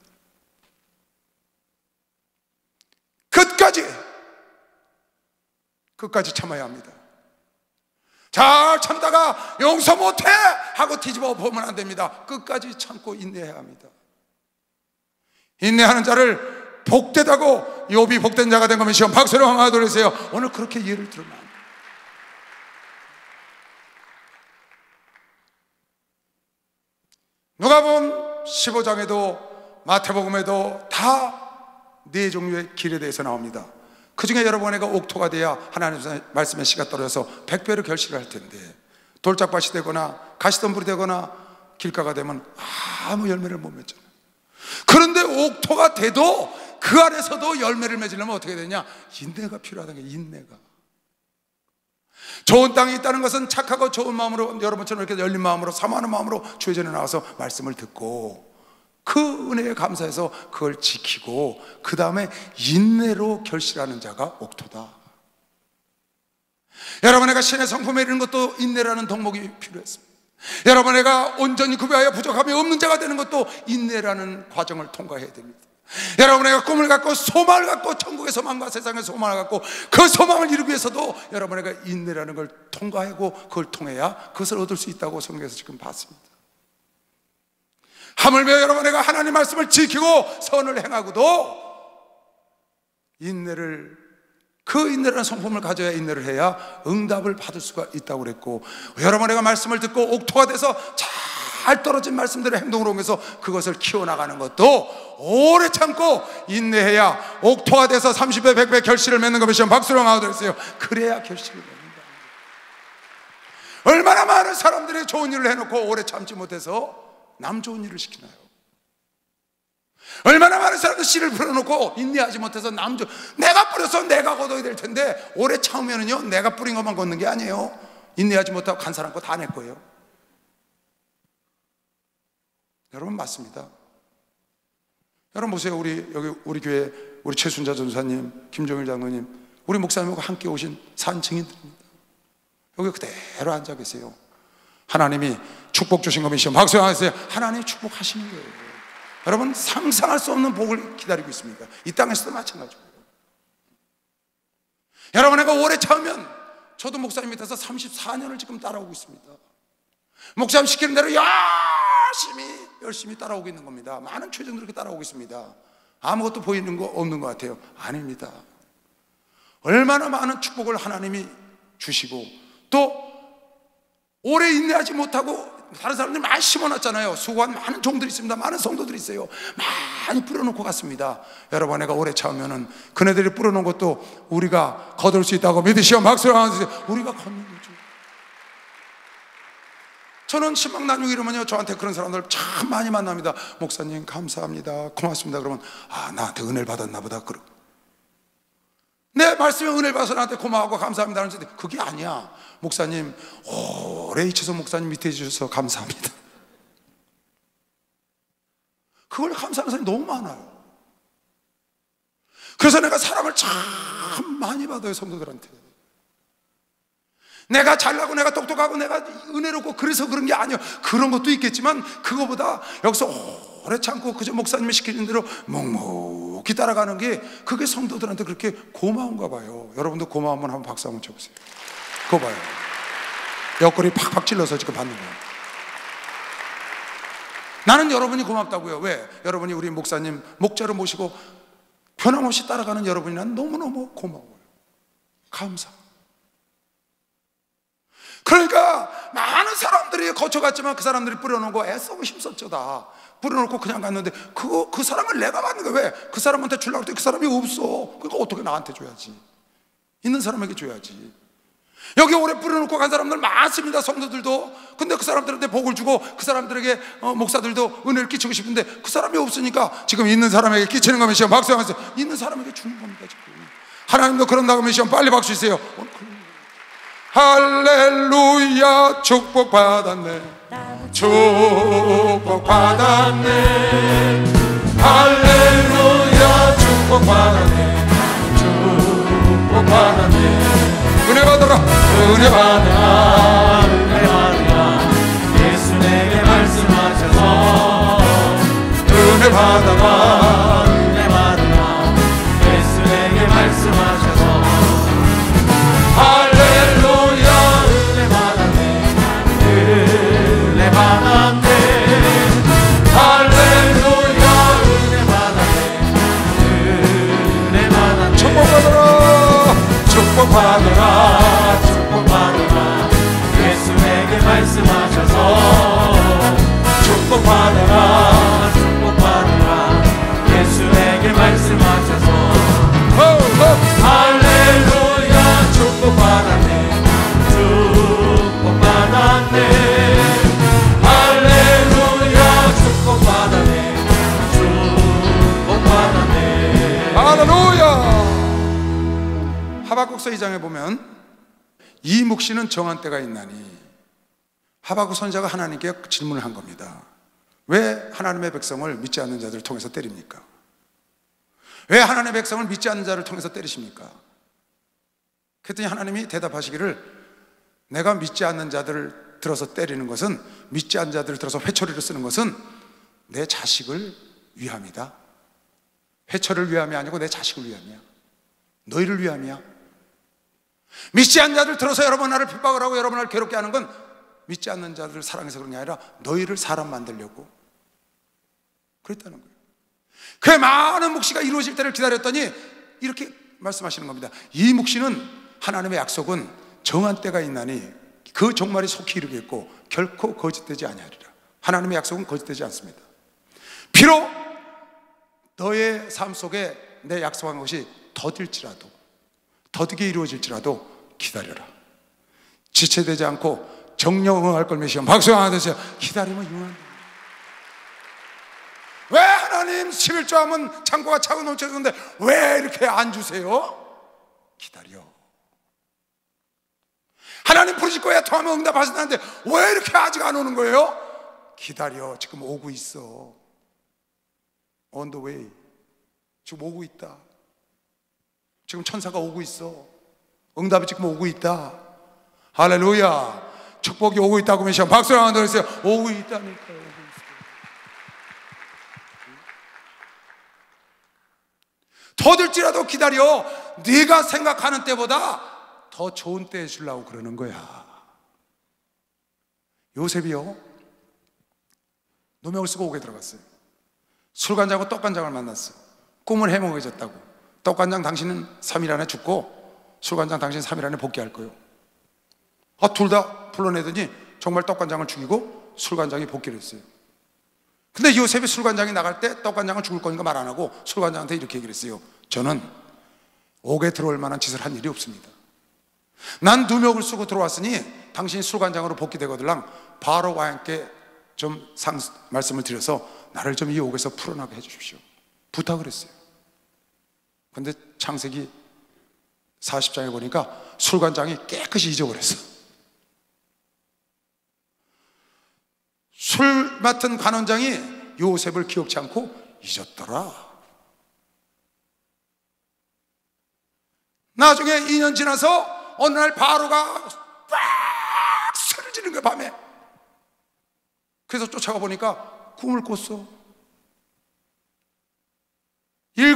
끝까지 참아야 합니다. 잘 참다가 용서 못해 하고 뒤집어 보면 안 됩니다. 끝까지 참고 인내해야 합니다. 인내하는 자를 복되다고 욥이 복된 자가 된 거면 시험 박수를 한번 돌리세요. 오늘 그렇게 예를 들으면 안 돼요. 누가복음 15장에도 마태복음에도 다 네 종류의 길에 대해서 나옵니다. 그 중에 여러분에게 옥토가 돼야 하나님의 말씀의 씨가 떨어져서 100배로 결실을 할 텐데, 돌짝밭이 되거나 가시덤불이 되거나 길가가 되면 아무 열매를 못 맺잖아요. 그런데 옥토가 돼도 그 안에서도 열매를 맺으려면 어떻게 되냐? 인내가 필요하다는 게, 인내가. 좋은 땅이 있다는 것은 착하고 좋은 마음으로, 여러분처럼 이렇게 열린 마음으로, 사모하는 마음으로 주의 전에 나와서 말씀을 듣고 그 은혜에 감사해서 그걸 지키고 그 다음에 인내로 결실하는 자가 옥토다. 여러분에게 신의 성품에 이르는 것도 인내라는 덕목이 필요했습니다. 여러분에게 온전히 구비하여 부족함이 없는 자가 되는 것도 인내라는 과정을 통과해야 됩니다. 여러분에게 꿈을 갖고 소망을 갖고 천국의 소망과 세상의 소망을 갖고 그 소망을 이루기 위해서도 여러분에게 인내라는 걸 통과하고 그걸 통해야 그것을 얻을 수 있다고 성경에서 지금 봤습니다. 하물며 여러분에게 하나님 말씀을 지키고 선을 행하고도 인내를, 그 인내라는 성품을 가져야 인내를 해야 응답을 받을 수가 있다고 그랬고, 여러분에게 말씀을 듣고 옥토가 돼서 잘 떨어진 말씀들의 행동으로 옮겨서 그것을 키워나가는 것도 오래 참고 인내해야 옥토가 돼서 30배 100배 결실을 맺는 것이면 박수로 하도록했어요. 그래야 결실을 맺는다. 얼마나 많은 사람들이 좋은 일을 해놓고 오래 참지 못해서 남 좋은 일을 시키나요? 얼마나 많은 사람들 씨를 풀어놓고 인내하지 못해서 내가 뿌려서 내가 걷어야 될 텐데, 오래 참으면은요 내가 뿌린 것만 걷는 게 아니에요. 인내하지 못하고 간 사람 거 다 내 거예요. 여러분 맞습니다. 여러분 보세요. 우리 교회 우리 최순자 전사님, 김종일 장로님, 우리 목사님하고 함께 오신 산 증인들입니다. 여기 그대로 앉아 계세요. 하나님이 축복 주신 겁니다. 박수 하세요. 하나님이 축복하시는 거예요. 여러분 상상할 수 없는 복을 기다리고 있습니다. 이 땅에서도 마찬가지고요. 여러분에게 오래 참으면, 저도 목사님 밑에서 34년을 지금 따라오고 있습니다. 목사님 시키는 대로 열심히 따라오고 있는 겁니다. 많은 최정들이 그렇게 따라오고 있습니다. 아무것도 보이는 거 없는 것 같아요. 아닙니다. 얼마나 많은 축복을 하나님이 주시고, 또 오래 인내하지 못하고 다른 사람들이 많이 심어놨잖아요. 수고한 많은 종들이 있습니다. 많은 성도들이 있어요. 많이 뿌려놓고 갔습니다. 여러분, 내가 오래 차면은 그네들이 뿌려놓은 것도 우리가 거둘 수 있다고 믿으시오. 박수를 하세요. 우리가 걷는 거죠. 저는 신망나누기 이러면요, 저한테 그런 사람들 참 많이 만납니다. 목사님 감사합니다, 고맙습니다. 그러면 나한테 은혜를 받았나 보다. 내 말씀에 은혜를 받아서 나한테 고마워하고 감사합니다 하는데 그게 아니야. 목사님 오래 이채선 목사님 밑에 해주셔서 감사합니다. 그걸 감사하는 사람이 너무 많아요. 그래서 내가 사랑을 참 많이 받아요, 성도들한테. 내가 잘나고 내가 똑똑하고 내가 은혜롭고 그래서 그런 게 아니에요. 그런 것도 있겠지만 그거보다 여기서 오래 참고 그저 목사님이 시키는 대로 묵묵히 따라가는 게 그게 성도들한테 그렇게 고마운가 봐요. 여러분도 고마우면 한번 박수 한번 쳐보세요. 그거 봐요. 옆구리 팍팍 찔러서 지금 받는 거예요. 나는 여러분이 고맙다고요. 왜? 여러분이 우리 목사님 목자로 모시고 변함없이 따라가는 여러분이 난 너무너무 고마워요. 감사. 그러니까 많은 사람들이 거쳐갔지만 그 사람들이 뿌려놓은 거 애쓰고 힘썼죠. 다 뿌려놓고 그냥 갔는데 그 사람을 내가 받는 거야. 왜? 그 사람한테 주려고 할 때 그 사람이 없어. 그러니까 어떻게 나한테 줘야지. 있는 사람에게 줘야지. 여기 오래 뿌려놓고 간 사람들 많습니다, 성도들도. 근데 그 사람들한테 복을 주고 그 사람들에게 목사들도 은혜를 끼치고 싶은데 그 사람이 없으니까 지금 있는 사람에게 끼치는 거면 시험 박수하면서 있는 사람에게 주는 겁니다. 지금 하나님도 그런다고 하면 시험 빨리 박수 주세요. 할렐루야, 축복받았네, 축복받았네, 할렐루야, 축복받았네, 축복받았네. 은혜 받아라, 은혜 받아라, 은혜 받아라. 예수 내게 말씀하셔서 은혜 받아라, 은혜 받아라. 예수 내게 말씀하셔서 할렐루야, 은혜 받았네, 은혜 받았네, 할렐루야, 은혜 받았네, 은혜 받았네. 축복받아라, 축복받아라, 축복받아라. 예수 내게 말씀하셔서 축복받아라, 축복받아라. 예수 내게 말씀하셔서 할렐루야, 축복받았네, 축복받았네, 할렐루야, 축복받았네, 축복받았네. 할렐루야. 하박국서 2장에 보면 이 묵시는 정한 때가 있나니, 하박국 선지자가 하나님께 질문을 한 겁니다. 왜 하나님의 백성을 믿지 않는 자들을 통해서 때립니까? 왜 하나님의 백성을 믿지 않는 자를 통해서 때리십니까? 그랬더니 하나님이 대답하시기를, 내가 믿지 않는 자들을 들어서 때리는 것은, 믿지 않는 자들을 들어서 회초리를 쓰는 것은 내 자식을 위함이다. 회초리를 위함이 아니고 내 자식을 위함이야. 너희를 위함이야. 믿지 않는 자들 들어서 여러분 나를 핍박을 하고 여러분 나를 괴롭게 하는 건 믿지 않는 자들을 사랑해서 그런 게 아니라 너희를 사람 만들려고 그랬다는 거예요. 그 많은 묵시가 이루어질 때를 기다렸더니 이렇게 말씀하시는 겁니다. 이 묵시는, 하나님의 약속은 정한 때가 있나니 그 종말이 속히 이르겠고 결코 거짓되지 아니하리라. 하나님의 약속은 거짓되지 않습니다. 비록 너의 삶 속에 내 약속한 것이 더딜지라도, 더디게 이루어질지라도 기다려라. 지체되지 않고 정령 응할 걸 메시오. 박수 하나 주세요. 기다리면 응한다. 왜 하나님 11조 하면 창고가 차고 넘쳐졌는데 왜 이렇게 안 주세요? 기다려. 하나님 부르실 거야 통하면 응답하신다는데 왜 이렇게 아직 안 오는 거예요? 기다려. 지금 오고 있어. On the way. 지금 오고 있다. 지금 천사가 오고 있어. 응답이 지금 오고 있다. 할렐루야. 축복이 오고 있다고 하면 박수 한번 더 해주세요. 오고 있다니까요. 더딜지라도 기다려. 네가 생각하는 때보다 더 좋은 때 주려고 그러는 거야. 요셉이요, 누명을 쓰고 옥에 들어갔어요. 술간장하고 떡간장을 만났어. 꿈을 해몽해졌다고. 떡간장 당신은 3일 안에 죽고 술간장 당신 3일 안에 복귀할 거예요. 둘 다 불러내더니 정말 떡간장을 죽이고 술관장이 복귀를 했어요. 근데 요셉이 술관장이 나갈 때 떡관장은 죽을 거니까 말 안 하고 술관장한테 이렇게 얘기를 했어요. 저는 옥에 들어올 만한 짓을 한 일이 없습니다. 난 누명을 쓰고 들어왔으니 당신이 술관장으로 복귀되거들랑 바로 왕께 좀 말씀을 드려서 나를 좀 이 옥에서 풀어나게 해주십시오. 부탁을 했어요. 근데 창세기 40장에 보니까 술관장이 깨끗이 잊어버렸어. 술 맡은 관원장이 요셉을 기억치 않고 잊었더라. 나중에 2년 지나서 어느 날 바로가 빡 소리를 지르는 거야, 밤에. 그래서 쫓아가 보니까 꿈을 꿨어. 7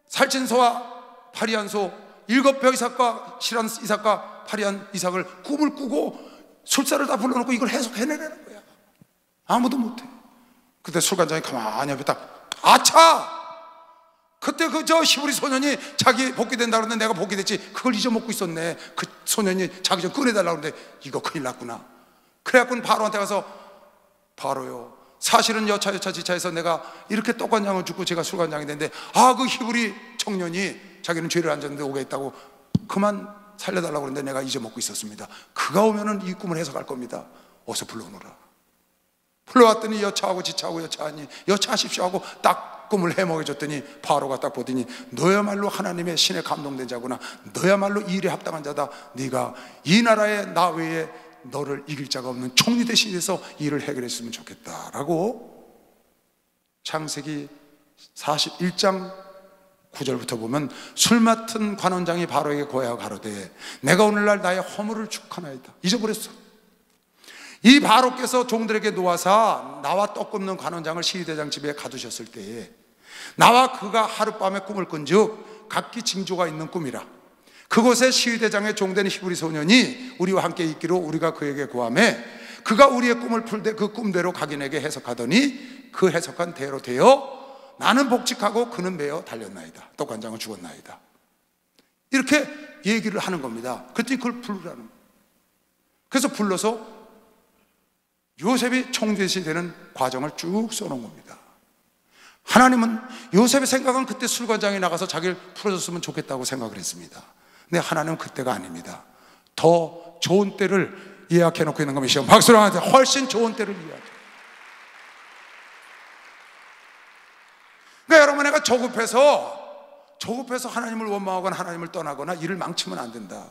살찐소와 파리한 소, 7뼈 이삭과 실한 이삭과 파리한 이삭을 꿈을 꾸고 술사를 다 불러놓고 이걸 해석해내라는 거야. 아무도 못해. 그때 술관장이 가만히 옆에 딱, 아차! 그때 저 히브리 소년이 자기 복귀된다 그러는데 내가 복귀됐지, 그걸 잊어먹고 있었네. 그 소년이 자기 좀 꺼내달라고 그러는데 이거 큰일 났구나. 그래갖고 바로한테 가서, 바로요, 사실은 여차 지차해서 내가 이렇게 떡관장을 죽고 제가 술관장이 됐는데, 그 히브리 청년이 자기는 죄를 안 졌는데 옥에 있다고 그만 살려달라고 그러는데 내가 잊어먹고 있었습니다. 그가 오면은 이 꿈을 해석할 겁니다. 어서 불러오너라. 불러왔더니 여차하고 지차하고 여차하니 여차하십시오 하고 딱 꿈을 해먹여줬더니 바로가 딱 보더니 너야말로 하나님의 신에 감동된 자구나. 너야말로 이 일에 합당한 자다. 네가 이 나라에 나 외에 너를 이길 자가 없는 총리 대신이 돼서 이 일을 해결했으면 좋겠다라고 창세기 41장 9절부터 보면 술 맡은 관원장이 바로에게 고하여 가로되 내가 오늘날 나의 허물을 축하나이다. 잊어버렸어. 이 바로께서 종들에게 놓아사 나와 떡 굽는 관원장을 시위대장 집에 가두셨을 때에 나와 그가 하룻밤에 꿈을 꾼즉 각기 징조가 있는 꿈이라. 그곳에 시위대장의 종된 히브리 소년이 우리와 함께 있기로 우리가 그에게 구하매 그가 우리의 꿈을 풀되 그 꿈대로 각인에게 해석하더니 그 해석한 대로 되어 나는 복직하고 그는 매어 달렸나이다. 떡관장은 죽었나이다. 이렇게 얘기를 하는 겁니다. 그랬더니 그걸 부르라는 거예요. 그래서 불러서 요셉이 총대신이 되는 과정을 쭉 써놓은 겁니다. 하나님은 요셉의 생각은 그때 술관장에 나가서 자기를 풀어줬으면 좋겠다고 생각을 했습니다. 근데 하나님은 그때가 아닙니다. 더 좋은 때를 예약해 놓고 있는 겁니다. 박수로 하는데 훨씬 좋은 때를 예약해. 그러니까 여러분, 내가 조급해서 하나님을 원망하거나 하나님을 떠나거나 일을 망치면 안 된다.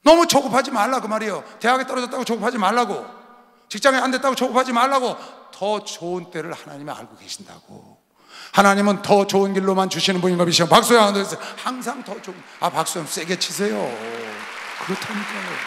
너무 조급하지 말라 그 말이에요. 대학에 떨어졌다고 조급하지 말라고, 직장에 안 됐다고 조급하지 말라고. 더 좋은 때를 하나님이 알고 계신다고. 하나님은 더 좋은 길로만 주시는 분인 거 믿으시고 박수 한번 해주세요. 항상 더 좋은, 박수 좀 세게 치세요. 그렇다니까요.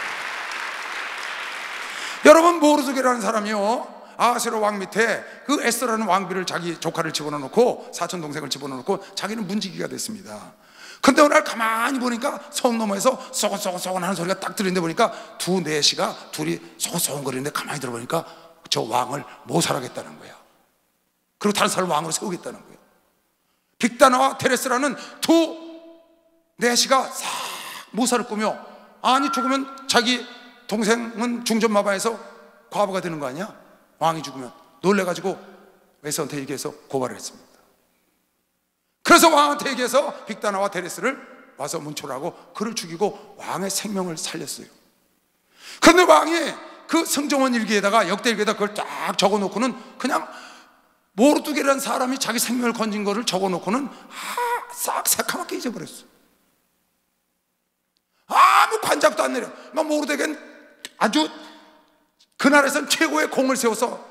여러분, 모르드게라는 사람이요, 아하스웨로 왕 밑에 그 에스더라는 왕비를 자기 조카를 집어넣고 사촌 동생을 집어넣고 자기는 문지기가 됐습니다. 근데 어느 날 가만히 보니까 성 너머에서 소곤소곤소곤 하는 소리가 딱 들리는데 보니까 두 내시가 둘이 소곤소곤거리는데 가만히 들어보니까 저 왕을 모살하겠다는 거야. 그리고 다른 사람을 왕으로 세우겠다는 거야. 빅다나와 테레스라는 두 내시가 싹 모살을 꾸며, 아니 죽으면 자기 동생은 중전마바에서 과부가 되는 거 아니야? 왕이 죽으면. 놀래가지고 에스더한테 얘기해서 고발을 했습니다. 그래서 왕한테 얘기해서 빅다나와 테레스를 와서 문초라고 그를 죽이고 왕의 생명을 살렸어요. 그런데 왕이 그 성정원 일기에다가, 역대 일기에다 그걸 딱 적어놓고는 그냥 모르드게라는 사람이 자기 생명을 건진 거를 적어놓고는 싹 새카맣게 잊어버렸어. 아무 관작도 안 내려. 모르드게는 아주 그날에선 최고의 공을 세워서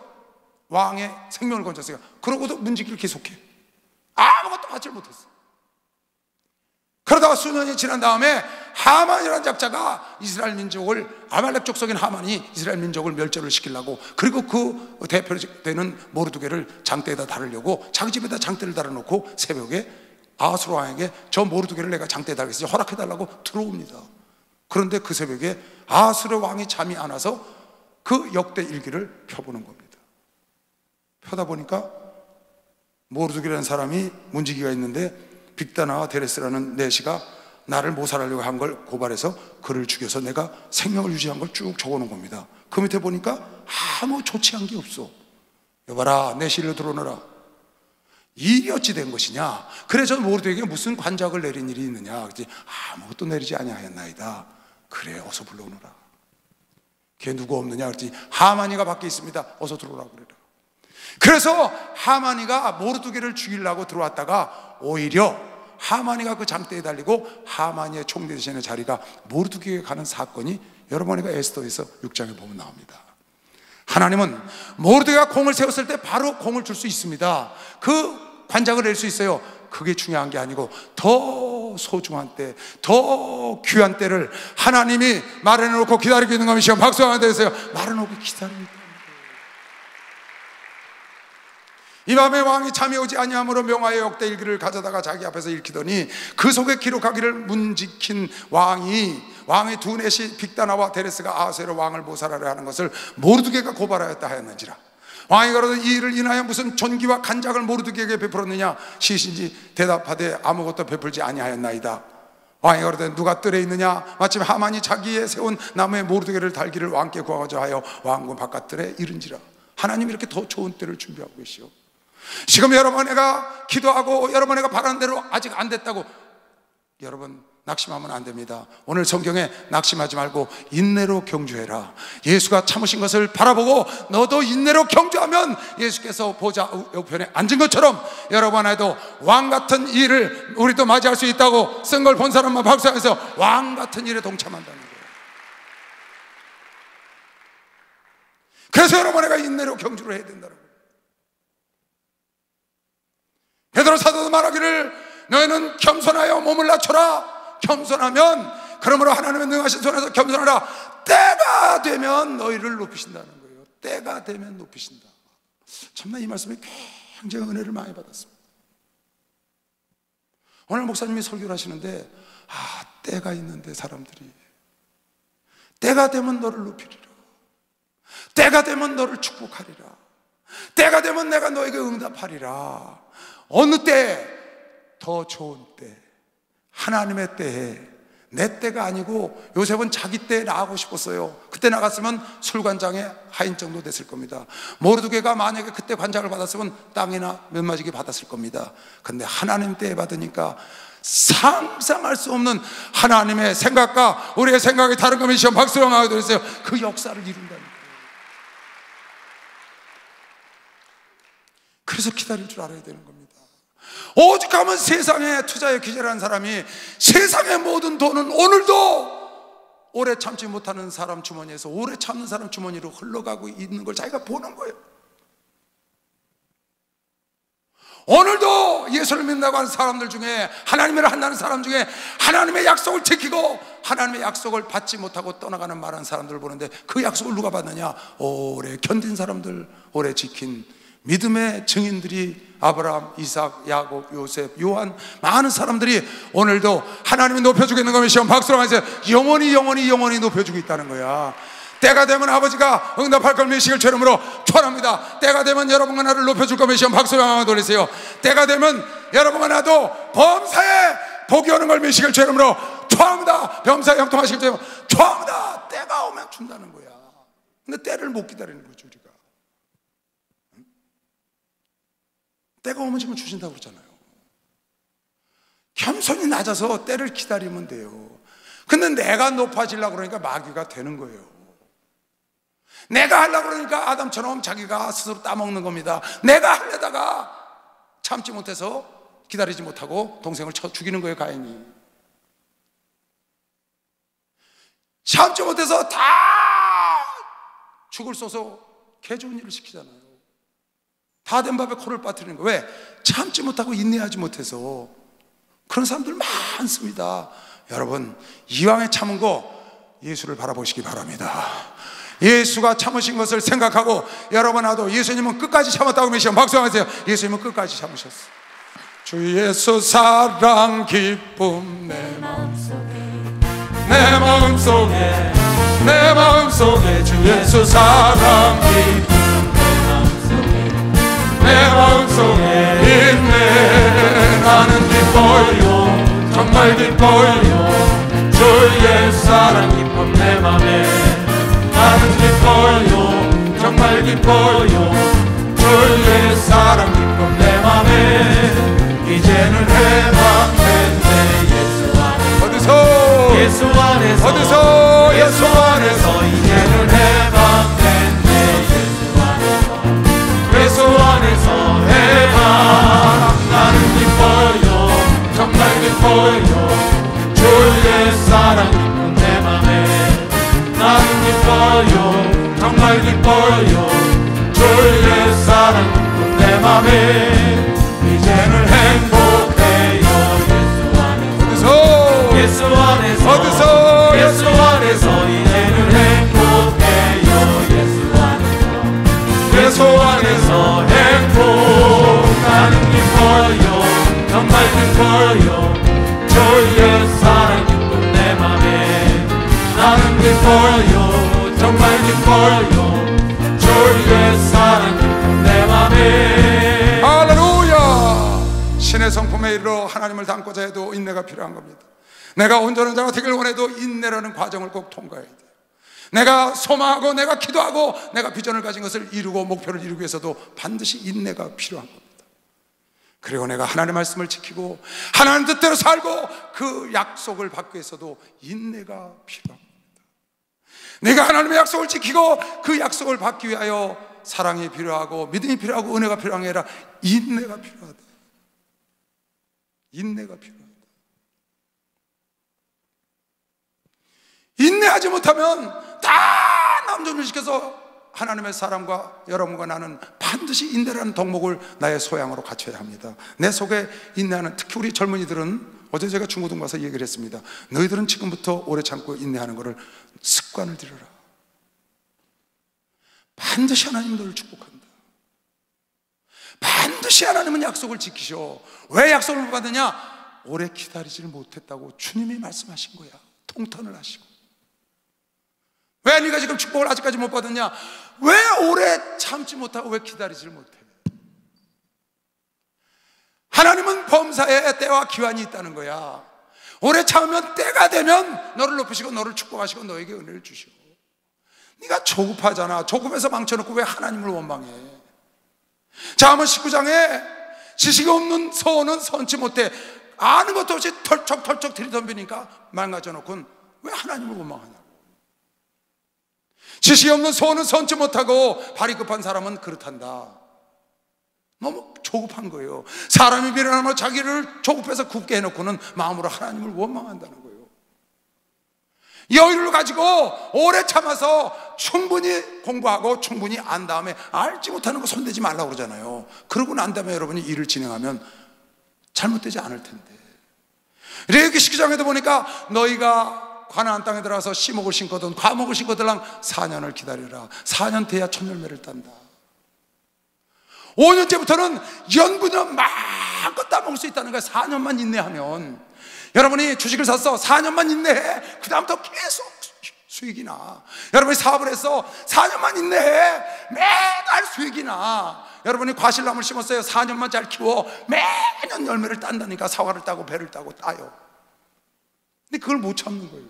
왕의 생명을 건졌어요. 그러고도 문지기를 계속해. 아무것도 하지 못했어. 그러다가 수년이 지난 다음에 하만이라는 작자가 이스라엘 민족을, 아말렉 족속인 하만이 이스라엘 민족을 멸절을 시키려고, 그리고 그 대표되는 모르드게를 장대에다 달으려고 자기 집에다 장대를 달아놓고 새벽에 아하스웨로 왕에게 저 모르드게를 내가 장대에 달겠으니 허락해달라고 들어옵니다. 그런데 그 새벽에 아하스웨로 왕이 잠이 안 와서 그 역대 일기를 펴보는 겁니다. 펴다 보니까 모르드게라는 사람이 문지기가 있는데 빅다나와 데레스라는 내시가 나를 모살하려고 한 걸 고발해서 그를 죽여서 내가 생명을 유지한 걸 쭉 적어놓은 겁니다. 그 그 밑에 보니까 아무 조치한 게 없어. 여봐라, 내 시를 들어오너라. 일이 어찌 된 것이냐? 그래 저 모르드게에게 무슨 관작을 내린 일이 있느냐? 그랬더니 아무것도 내리지 아니하였나이다. 그래, 어서 불러오너라. 걔 누구 없느냐? 그랬더니 하만이가 밖에 있습니다. 어서 들어오라고 그래라. 그래서 하만이가 모르드게를 죽이려고 들어왔다가 오히려 하만이가 그 장대에 달리고 하만이의 총대 대신의 자리가 모르드게에 가는 사건이 여러분이가 에스더에서 6장에 보면 나옵니다. 하나님은 모르드게가 공을 세웠을 때 바로 공을 줄 수 있습니다. 그 관작을 낼 수 있어요. 그게 중요한 게 아니고 더 소중한 때, 더 귀한 때를 하나님이 마련해놓고 기다리고 있는 것이요. 박수 한번 드리세요. 마련해놓고 기다리고 있다. 이 밤에 왕이 잠이 오지 아니하므로 명하여 역대 일기를 가져다가 자기 앞에서 읽히더니 그 속에 기록하기를 문지킨 왕의 두넷이 빅다나와 데레스가 아하스웨로 왕을 모살하려 하는 것을 모르드게가 고발하였다 하였는지라. 왕이 가로되 이 일을 인하여 무슨 존귀와 간작을 모르드게에게 베풀었느냐? 시신지 대답하되 아무것도 베풀지 아니하였나이다. 왕이 가로되 누가 뜰에 있느냐? 마침 하만이 자기의 세운 나무에 모르드게를 달기를 왕께 구하고자 하여 왕궁 바깥뜰에 이른지라. 하나님이 이렇게 더 좋은 때를 준비하고 계시오. 지금 여러분에가 기도하고 여러분에가 바라는 대로 아직 안 됐다고 여러분 낙심하면 안 됩니다. 오늘 성경에 낙심하지 말고 인내로 경주해라. 예수가 참으신 것을 바라보고 너도 인내로 경주하면 예수께서 보좌 우편에 앉은 것처럼 여러분 안에도 왕 같은 일을 우리도 맞이할 수 있다고 쓴 걸 본 사람만 박수하면서 왕 같은 일에 동참한다는 거예요. 그래서 여러분에가 인내로 경주를 해야 된다는 거예요. 베드로 사도도 말하기를 너희는 겸손하여 몸을 낮춰라. 겸손하면 그러므로 하나님의 능하신 손에서 겸손하라. 때가 되면 너희를 높이신다는 거예요. 때가 되면 높이신다. 참나 이 말씀에 굉장히 은혜를 많이 받았습니다. 오늘 목사님이 설교를 하시는데 때가 있는데 사람들이 때가 되면 너를 높이리라. 때가 되면 너를 축복하리라. 때가 되면 내가 너에게 응답하리라. 어느 때? 더 좋은 때, 하나님의 때에, 내 때가 아니고 요셉은 자기 때에 나가고 싶었어요. 그때 나갔으면 술관장에 하인 정도 됐을 겁니다. 모르드게가 만약에 그때 관장을 받았으면 땅이나 몇 마지기 받았을 겁니다. 근데 하나님 때에 받으니까 상상할 수 없는 하나님의 생각과 우리의 생각이 다른 것이 시험 박수로 하게 되었어요. 그 역사를 이룬다는 거예요. 그래서 기다릴 줄 알아야 되는 겁니다. 오죽하면 세상에 투자에 기절한 사람이 세상의 모든 돈은 오늘도 오래 참지 못하는 사람 주머니에서 오래 참는 사람 주머니로 흘러가고 있는 걸 자기가 보는 거예요. 오늘도 예수를 믿는다고 하는 사람들 중에, 하나님을 한다는 사람 중에 하나님의 약속을 지키고 하나님의 약속을 받지 못하고 떠나가는 말하는 사람들을 보는데 그 약속을 누가 받느냐? 오래 견딘 사람들, 오래 지킨 믿음의 증인들이 아브라함, 이삭, 야곱, 요셉, 요한, 많은 사람들이 오늘도 하나님이 높여주고 있는 것이 박수로 하면서 영원히 높여주고 있다는 거야. 때가 되면 아버지가 응답할 걸 믿으시길 주름으로 축원합니다. 때가 되면 여러분과 나를 높여줄 것 믿으시면 박수로 한번 돌리세요. 때가 되면 여러분과 나도 범사에 복이 오는 걸 믿으시길 주름으로 축원합니다. 범사에 형통하시길 주름으로 축원합니다. 때가 오면 준다는 거야. 근데 때를 못 기다리는 거죠, 우리가. 때가 오면 지금 주신다고 그러잖아요. 겸손히 낮아서 때를 기다리면 돼요. 근데 내가 높아지려고 그러니까 마귀가 되는 거예요. 내가 하려고 그러니까 아담처럼 자기가 스스로 따먹는 겁니다. 내가 하려다가 참지 못해서 기다리지 못하고 동생을 쳐 죽이는 거예요, 가인이. 참지 못해서 다 죽을 쏘서 개 좋은 일을 시키잖아요. 다 된 밥에 코를 빠뜨리는 거예요. 왜? 참지 못하고 인내하지 못해서. 그런 사람들 많습니다. 여러분, 이왕에 참은 거 예수를 바라보시기 바랍니다. 예수가 참으신 것을 생각하고 여러분 나도 예수님은 끝까지 참았다고 믿으시면 박수하세요. 예수님은 끝까지 참으셨어요. 주 예수 사랑 기쁨 내 마음속에 주 예수 사랑 기쁨 내 마음속에 있네. 나는 기뻐요, 정말 기뻐요. 주의 사랑 기쁨 내 맘에 나는 기뻐요. 정말 기뻐요. 주의 사랑 기쁨 내 맘에 이제는 해방됐네. 예수 안에서 어디서 예수 안에서 어디서 예수 안에서 이제는 해방됐네. 예수 안에서 해방. 나는 기뻐요. 정말 기뻐요. 주의 사랑 기쁨 내 맘에 나는 기뻐요. 정말 기뻐요. 주의 사랑 기쁨 내 맘에 이제는 행복해요. 예수 안에서 어디서 예수 안에서 이제는 행복해요. 예수 안에서 행복. 나는 기뻐요. 정말 기뻐요. 주의 사랑 기쁨 내 맘에 나는 기뻐요. 정말 기뻐요. 주의 사랑 기쁨 내 맘에. 할렐루야. 신의 성품에 이르러 하나님을 닮고자 해도 인내가 필요한 겁니다. 내가 온전한 자가 되길 원해도 인내라는 과정을 꼭 통과해야 돼요. 내가 소망하고 내가 기도하고 내가 비전을 가진 것을 이루고 목표를 이루기 위해서도 반드시 인내가 필요한 겁니다. 그리고 내가 하나님의 말씀을 지키고 하나님 뜻대로 살고 그 약속을 받기 위해서도 인내가 필요합니다. 내가 하나님의 약속을 지키고 그 약속을 받기 위하여 사랑이 필요하고 믿음이 필요하고 은혜가 필요한 게 아니라 인내가 필요하다. 인내가 필요하다. 인내하지 못하면 다 남존시켜서 하나님의 사람과 여러분과 나는 반드시 인내라는 덕목을 나의 소양으로 갖춰야 합니다. 내 속에 인내하는, 특히 우리 젊은이들은, 어제 제가 중고등 가서 얘기를 했습니다. 너희들은 지금부터 오래 참고 인내하는 것을 습관을 들여라. 반드시 하나님 너를 축복한다. 반드시 하나님은 약속을 지키셔. 왜 약속을 못 받느냐? 오래 기다리지를 못했다고 주님이 말씀하신 거야. 통탄을 하시고. 왜 네가 지금 축복을 아직까지 못 받았냐? 왜 오래 참지 못하고 왜 기다리지를 못해? 하나님은 범사에 때와 기한이 있다는 거야. 오래 참으면 때가 되면 너를 높이시고 너를 축복하시고 너에게 은혜를 주시고. 네가 조급하잖아. 조급해서 망쳐놓고 왜 하나님을 원망해? 잠언 19장에 지식이 없는 소원은 선치 못해. 아는 것도 없이 털쩍털쩍 들이덤비니까 망가져놓고는 왜 하나님을 원망하냐? 지식이 없는 소원은 선치 못하고 발이 급한 사람은 그렇단다. 너무 조급한 거예요. 사람이 미련하면 자기를 조급해서 굳게 해놓고는 마음으로 하나님을 원망한다는 거예요. 여유를 가지고 오래 참아서 충분히 공부하고 충분히 안 다음에 알지 못하는 거 손대지 말라고 그러잖아요. 그러고 난 다음에 여러분이 일을 진행하면 잘못되지 않을 텐데. 레위기 19장에도 보니까 너희가 가나안 땅에 들어가서 씨목을 심거든 과목을 심거들랑 4년을 기다려라. 4년 돼야 첫 열매를 딴다. 5년째부터는 연분은 마음껏 따먹을 수 있다는 거야. 4년만 인내하면. 여러분이 주식을 샀어. 4년만 인내해. 그 다음부터 계속 수익이 나. 여러분이 사업을 했어. 4년만 인내해. 매달 수익이 나. 여러분이 과실나무를 심었어요. 4년만 잘 키워. 매년 열매를 딴다니까. 사과를 따고 배를 따고 따요. 근데 그걸 못 참는 거예요.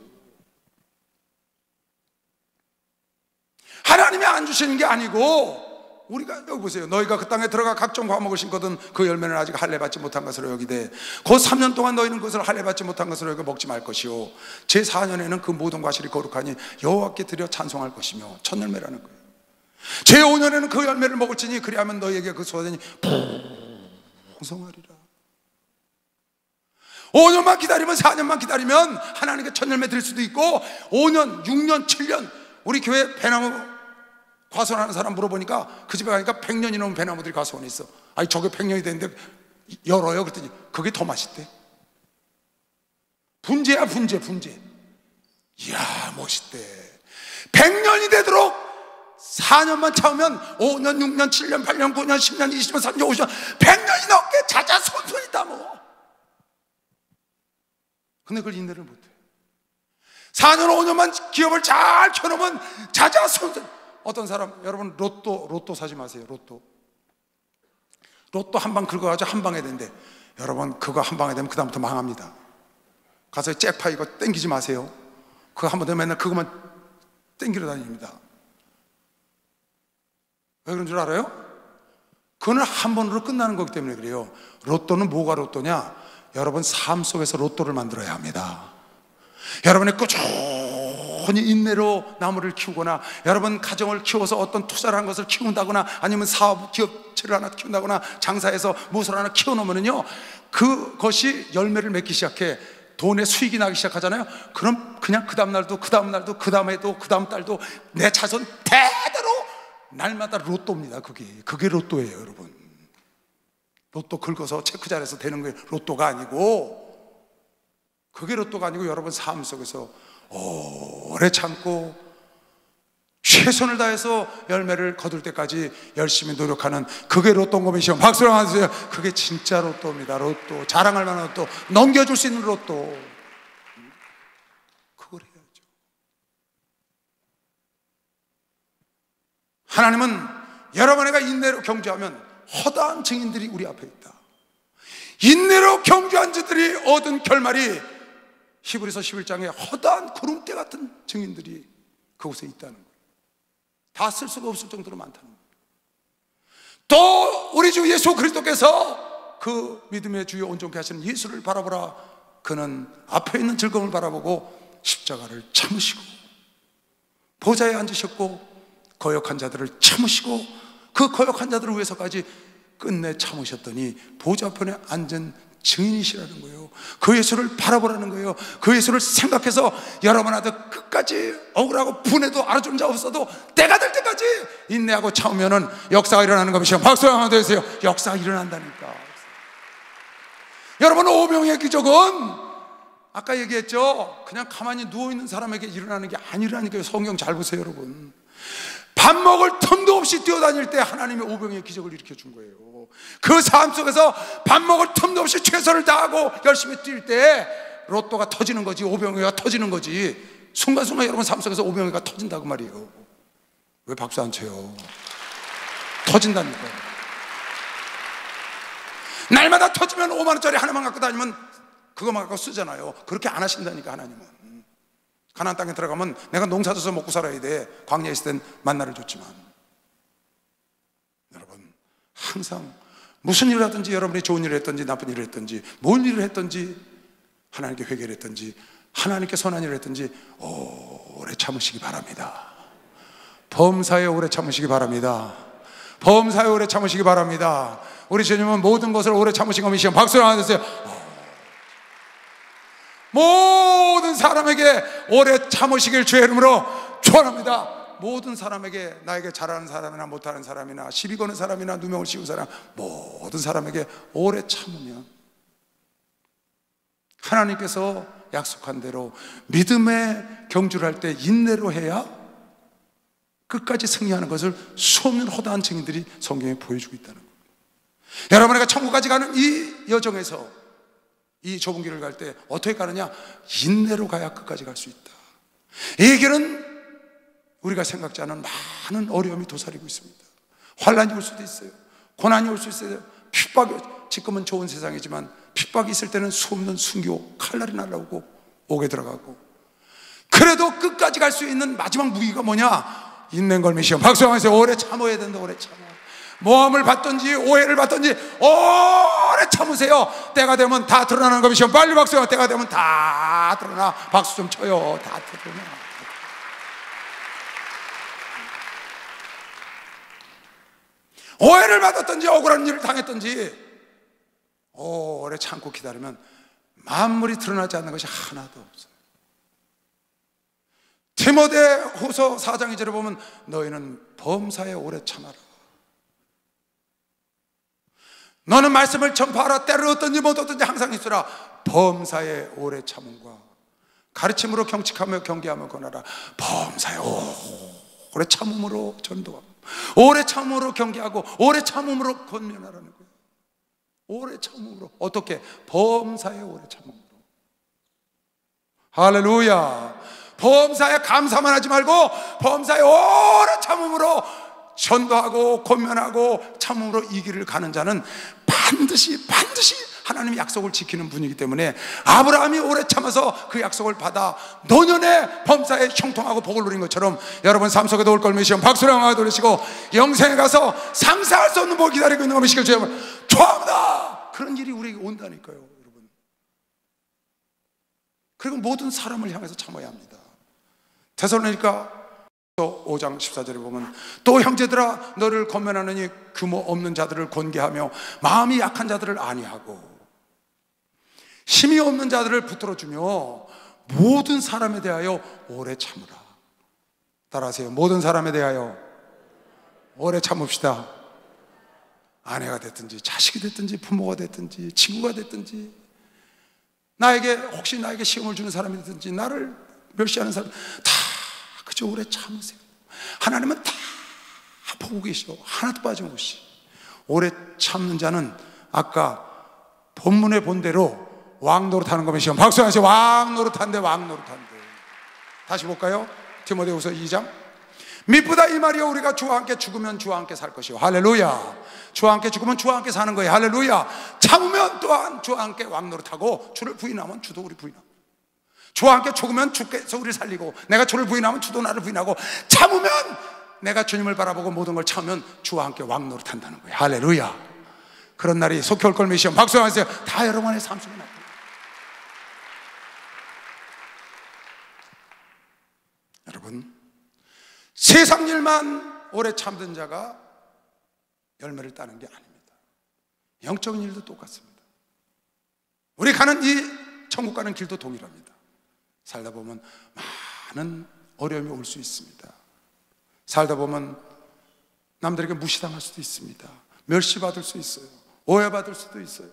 하나님이 안 주시는 게 아니고 우리가, 여기 보세요. 너희가 그 땅에 들어가 각종 과목을 심거든 그 열매는 아직 할례 받지 못한 것으로 여기되 곧 3년 동안 너희는 그것을 할례 받지 못한 것으로 여기 먹지 말 것이요 제4년에는 그 모든 과실이 거룩하니 여호와께 드려 찬송할 것이며 첫 열매라는 거예요. 제5년에는 그 열매를 먹을지니 그리하면 너희에게 그 소산이 풍성하리라. 5년만 기다리면, 4년만 기다리면 하나님께 첫 열매 드릴 수도 있고 5년, 6년, 7년. 우리 교회 배나무 과수원하는 사람 물어보니까 그 집에 가니까 100년이 넘은 배나무들이 과수원에 있어. 아니 저게 100년이 됐는데 열어요. 그랬더니 그게 더 맛있대. 분재야 분재. 이야 멋있대. 100년이 되도록 4년만 참으면 5년, 6년, 7년, 8년, 9년, 10년, 20년, 30년, 50년 100년이 넘게 자자손손이 따먹어. 근데 그걸 인내를 못해. 4년, 5년만 기업을 잘 켜놓으면 자자손손. 어떤 사람, 여러분 로또 사지 마세요. 로또 한 방 긁어가지고 한 방에 된대. 여러분 그거 한 방에 되면 그 다음부터 망합니다. 가서 잭파 이거 땡기지 마세요. 그거 한 번 되면 맨날 그것만 땡기러 다닙니다. 왜 그런 줄 알아요? 그거는 한 번으로 끝나는 거기 때문에 그래요. 로또는 뭐가 로또냐? 여러분 삶 속에서 로또를 만들어야 합니다. 여러분의 꾸준히 인내로 나무를 키우거나, 여러분 가정을 키워서 어떤 투자를 한 것을 키운다거나, 아니면 사업 기업체를 하나 키운다거나, 장사해서 무엇을 하나 키워놓으면요, 그것이 열매를 맺기 시작해 돈의 수익이 나기 시작하잖아요. 그럼 그냥 그 다음 날도, 그 다음 날도, 그 다음 해도, 그 다음 달도 내 자손 대대로 날마다 로또입니다. 그게 로또예요, 여러분. 로또 긁어서 체크잘해서 되는 게 로또가 아니고, 그게 로또가 아니고 여러분 삶 속에서 오래 참고 최선을 다해서 열매를 거둘 때까지 열심히 노력하는, 그게 로또인 것이죠. 박수를 한번 주세요. 그게 진짜 로또입니다. 로또, 자랑할 만한 로또, 넘겨줄 수 있는 로또. 그걸 해야죠. 하나님은 여러분에게 인내로 경주하면 허다한 증인들이 우리 앞에 있다. 인내로 경주한 자들이 얻은 결말이 히브리서 11장에 허다한 구름대 같은 증인들이 그곳에 있다는 거예요. 다 쓸 수가 없을 정도로 많다는 거예요. 또 우리 주 예수 그리스도께서 그 믿음의 주여 온전케 하시는 예수를 바라보라. 그는 앞에 있는 즐거움을 바라보고 십자가를 참으시고 보좌에 앉으셨고 거역한 자들을 참으시고 그 거역한 자들을 위해서까지 끝내 참으셨더니 보좌편에 앉은 증인이시라는 거예요. 그 예수를 바라보라는 거예요. 그 예수를 생각해서 여러분한테 끝까지 억울하고 분해도 알아주는 자 없어도 때가 될 때까지 인내하고 참으면은 역사가 일어나는 것이죠. 박수 한번 더 해주세요. 역사가 일어난다니까. 여러분, 오병이의 기적은 아까 얘기했죠. 그냥 가만히 누워있는 사람에게 일어나는 게 아니라니까요. 성경 잘 보세요, 여러분. 밥 먹을 틈도 없이 뛰어다닐 때 하나님이 오병이의 기적을 일으켜 준 거예요. 그 삶 속에서 밥 먹을 틈도 없이 최선을 다하고 열심히 뛸 때 로또가 터지는 거지, 오병이가 터지는 거지. 순간순간 여러분 삶 속에서 오병이가 터진다고 말이에요. 왜 박수 안 쳐요? 터진다니까요. 날마다 터지면 5만 원짜리 하나만 갖고 다니면 그거만 갖고 쓰잖아요. 그렇게 안 하신다니까, 하나님은. 가나안 땅에 들어가면 내가 농사 져서 먹고 살아야 돼. 광야에 있을 땐 만나를 줬지만, 여러분 항상 무슨 일을 하든지, 여러분이 좋은 일을 했든지 나쁜 일을 했든지, 뭔 일을 했든지, 하나님께 회개를 했든지, 하나님께 선한 일을 했든지 오래 참으시기 바랍니다. 범사에 오래 참으시기 바랍니다. 범사에 오래 참으시기 바랍니다. 우리 주님은 모든 것을 오래 참으신 것이시오. 박수를 하나 주세요. 모든 사람에게 오래 참으시길 주의 이름으로 축원합니다. 모든 사람에게, 나에게 잘하는 사람이나 못하는 사람이나 시비 거는 사람이나 누명을 씌운 사람, 모든 사람에게 오래 참으면 하나님께서 약속한 대로 믿음의 경주를 할 때 인내로 해야 끝까지 승리하는 것을 수없는 허다한 증인들이 성경에 보여주고 있다는 거예요. 여러분에게 천국까지 가는 이 여정에서, 이 좁은 길을 갈 때 어떻게 가느냐? 인내로 가야 끝까지 갈 수 있다. 이 길은 우리가 생각지 않은 많은 어려움이 도사리고 있습니다. 환난이 올 수도 있어요. 고난이 올 수 있어요. 핍박이, 지금은 좋은 세상이지만 핍박이 있을 때는 수없는 순교, 칼날이 날라오고 옥에 들어가고, 그래도 끝까지 갈 수 있는 마지막 무기가 뭐냐? 인내인 걸 미시오. 박수 한번 해주세요. 오래 참아야 된다. 오래 참아. 모함을 받든지 오해를 받든지 오래 참으세요. 때가 되면 다 드러나는 것이죠. 빨리 박수요. 때가 되면 다 드러나. 박수 좀 쳐요. 다 드러나. 오해를 받았든지 억울한 일을 당했든지 오래 참고 기다리면 만물이 드러나지 않는 것이 하나도 없어요. 디모데후서 4장 2절에 보면 너희는 범사에 오래 참아라. 너는 말씀을 전파하라. 때를 얻든지 못 얻든지 항상 있으라. 범사에 오래 참음과 가르침으로 경칙하며 경계하며 권하라. 범사에 오래 참음으로 전도하고, 오래 참음으로 경계하고, 오래 참음으로 권면하라는 거예요. 오래 참음으로. 어떻게? 범사에 오래 참음으로. 할렐루야. 범사에 감사만 하지 말고 범사에 오래 참음으로 전도하고 권면하고 참음으로 이 길을 가는 자는 반드시 하나님이 약속을 지키는 분이기 때문에 아브라함이 오래 참아서 그 약속을 받아 노년의 범사에 형통하고 복을 누린 것처럼 여러분 삶 속에도 올 걸 믿으시고 박수를 한번 돌리시고 영생에 가서 상상할 수 없는 복을 기다리고 있는 거 믿으시길 주여만 좋아합니다. 그런 일이 우리에게 온다니까요, 여러분. 그리고 모든 사람을 향해서 참아야 합니다. 데살로니가 5장 14절에 보면 또 형제들아 너를 권면하느니 규모 없는 자들을 권계하며 마음이 약한 자들을 안위하고 힘이 없는 자들을 붙들어주며 모든 사람에 대하여 오래 참으라. 따라하세요. 모든 사람에 대하여 오래 참읍시다. 아내가 됐든지 자식이 됐든지 부모가 됐든지 친구가 됐든지 혹시 나에게 시험을 주는 사람이 됐든지 나를 멸시하는 사람 다 그저 오래 참으세요. 하나님은 다 보고 계시오. 하나도 빠짐없이. 오래 참는 자는 아까 본문의 본대로 왕노릇하는 것이요. 박수하세요. 왕노릇한대. 다시 볼까요? 디모데후서 2장. 미쁘다 이 말이요 우리가 주와 함께 죽으면 주와 함께 살 것이요. 할렐루야. 주와 함께 죽으면 주와 함께 사는 거예요. 할렐루야. 참으면 또한 주와 함께 왕노릇하고 주를 부인하면 주도 우리 부인하고 주와 함께 죽으면 주께서 우리를 살리고 내가 주를 부인하면 주도 나를 부인하고 참으면 내가 주님을 바라보고 모든 걸 참으면 주와 함께 왕노릇한다는 거예요. 할렐루야. 그런 날이 속히 올 걸 믿으시오. 박수하세요. 다 여러분의 삶 속에 나타납니다. 여러분 세상 일만 오래 참던 자가 열매를 따는 게 아닙니다. 영적인 일도 똑같습니다. 우리 가는 이 천국 가는 길도 동일합니다. 살다 보면 많은 어려움이 올 수 있습니다. 살다 보면 남들에게 무시당할 수도 있습니다. 멸시받을 수 있어요. 오해받을 수도 있어요.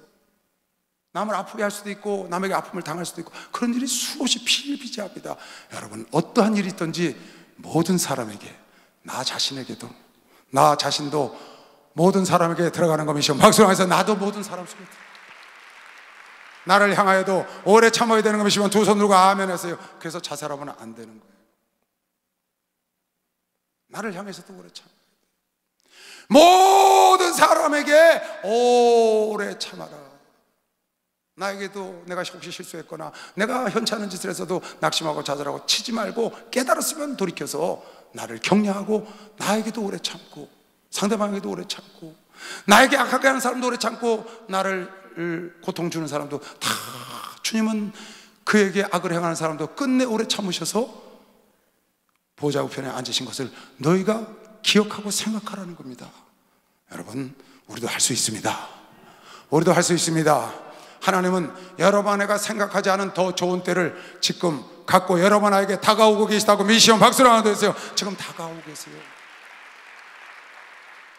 남을 아프게 할 수도 있고 남에게 아픔을 당할 수도 있고 그런 일이 수없이 비일비재합니다. 여러분 어떠한 일이 있든지 모든 사람에게 나 자신에게도 나 자신도 모든 사람에게 들어가는 것이죠. 박수를 해서 나도 모든 사람 속에 나를 향하여도 오래 참아야 되는 것이면 두 손 들고 아멘 하세요. 그래서 자살하면 안 되는 거예요. 나를 향해서도 오래 참아야 돼요. 모든 사람에게 오래 참아라. 나에게도 내가 혹시 실수했거나 내가 현찮은 짓을 했어도 낙심하고 좌절하고 치지 말고 깨달았으면 돌이켜서 나를 격려하고 나에게도 오래 참고 상대방에게도 오래 참고 나에게 악하게 하는 사람도 오래 참고 나를 고통 주는 사람도 다 주님은 그에게 악을 행하는 사람도 끝내 오래 참으셔서 보좌 우편에 앉으신 것을 너희가 기억하고 생각하라는 겁니다. 여러분 우리도 할 수 있습니다. 우리도 할 수 있습니다. 하나님은 여러분 아내가 생각하지 않은 더 좋은 때를 지금 갖고 여러분 아에게 다가오고 계시다고 믿으시면 박수를 하나 드리세요. 지금 다가오고 계세요.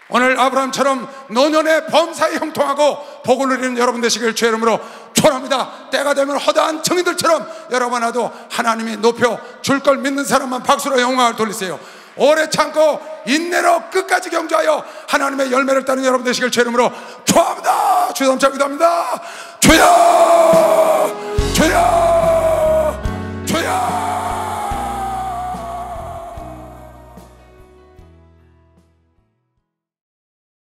오늘 아브라함처럼 노년의 범사에 형통하고 복을 누리는 여러분 되시길 주의 이름으로 축원합니다. 때가 되면 허다한 정의들처럼 여러분 아도 하나님이 높여 줄 걸 믿는 사람만 박수로 영광을 돌리세요. 오래 참고 인내로 끝까지 경주하여 하나님의 열매를 따는 여러분 되시길 주의 이름으로 축원합니다. 주여 기도합니다. 주여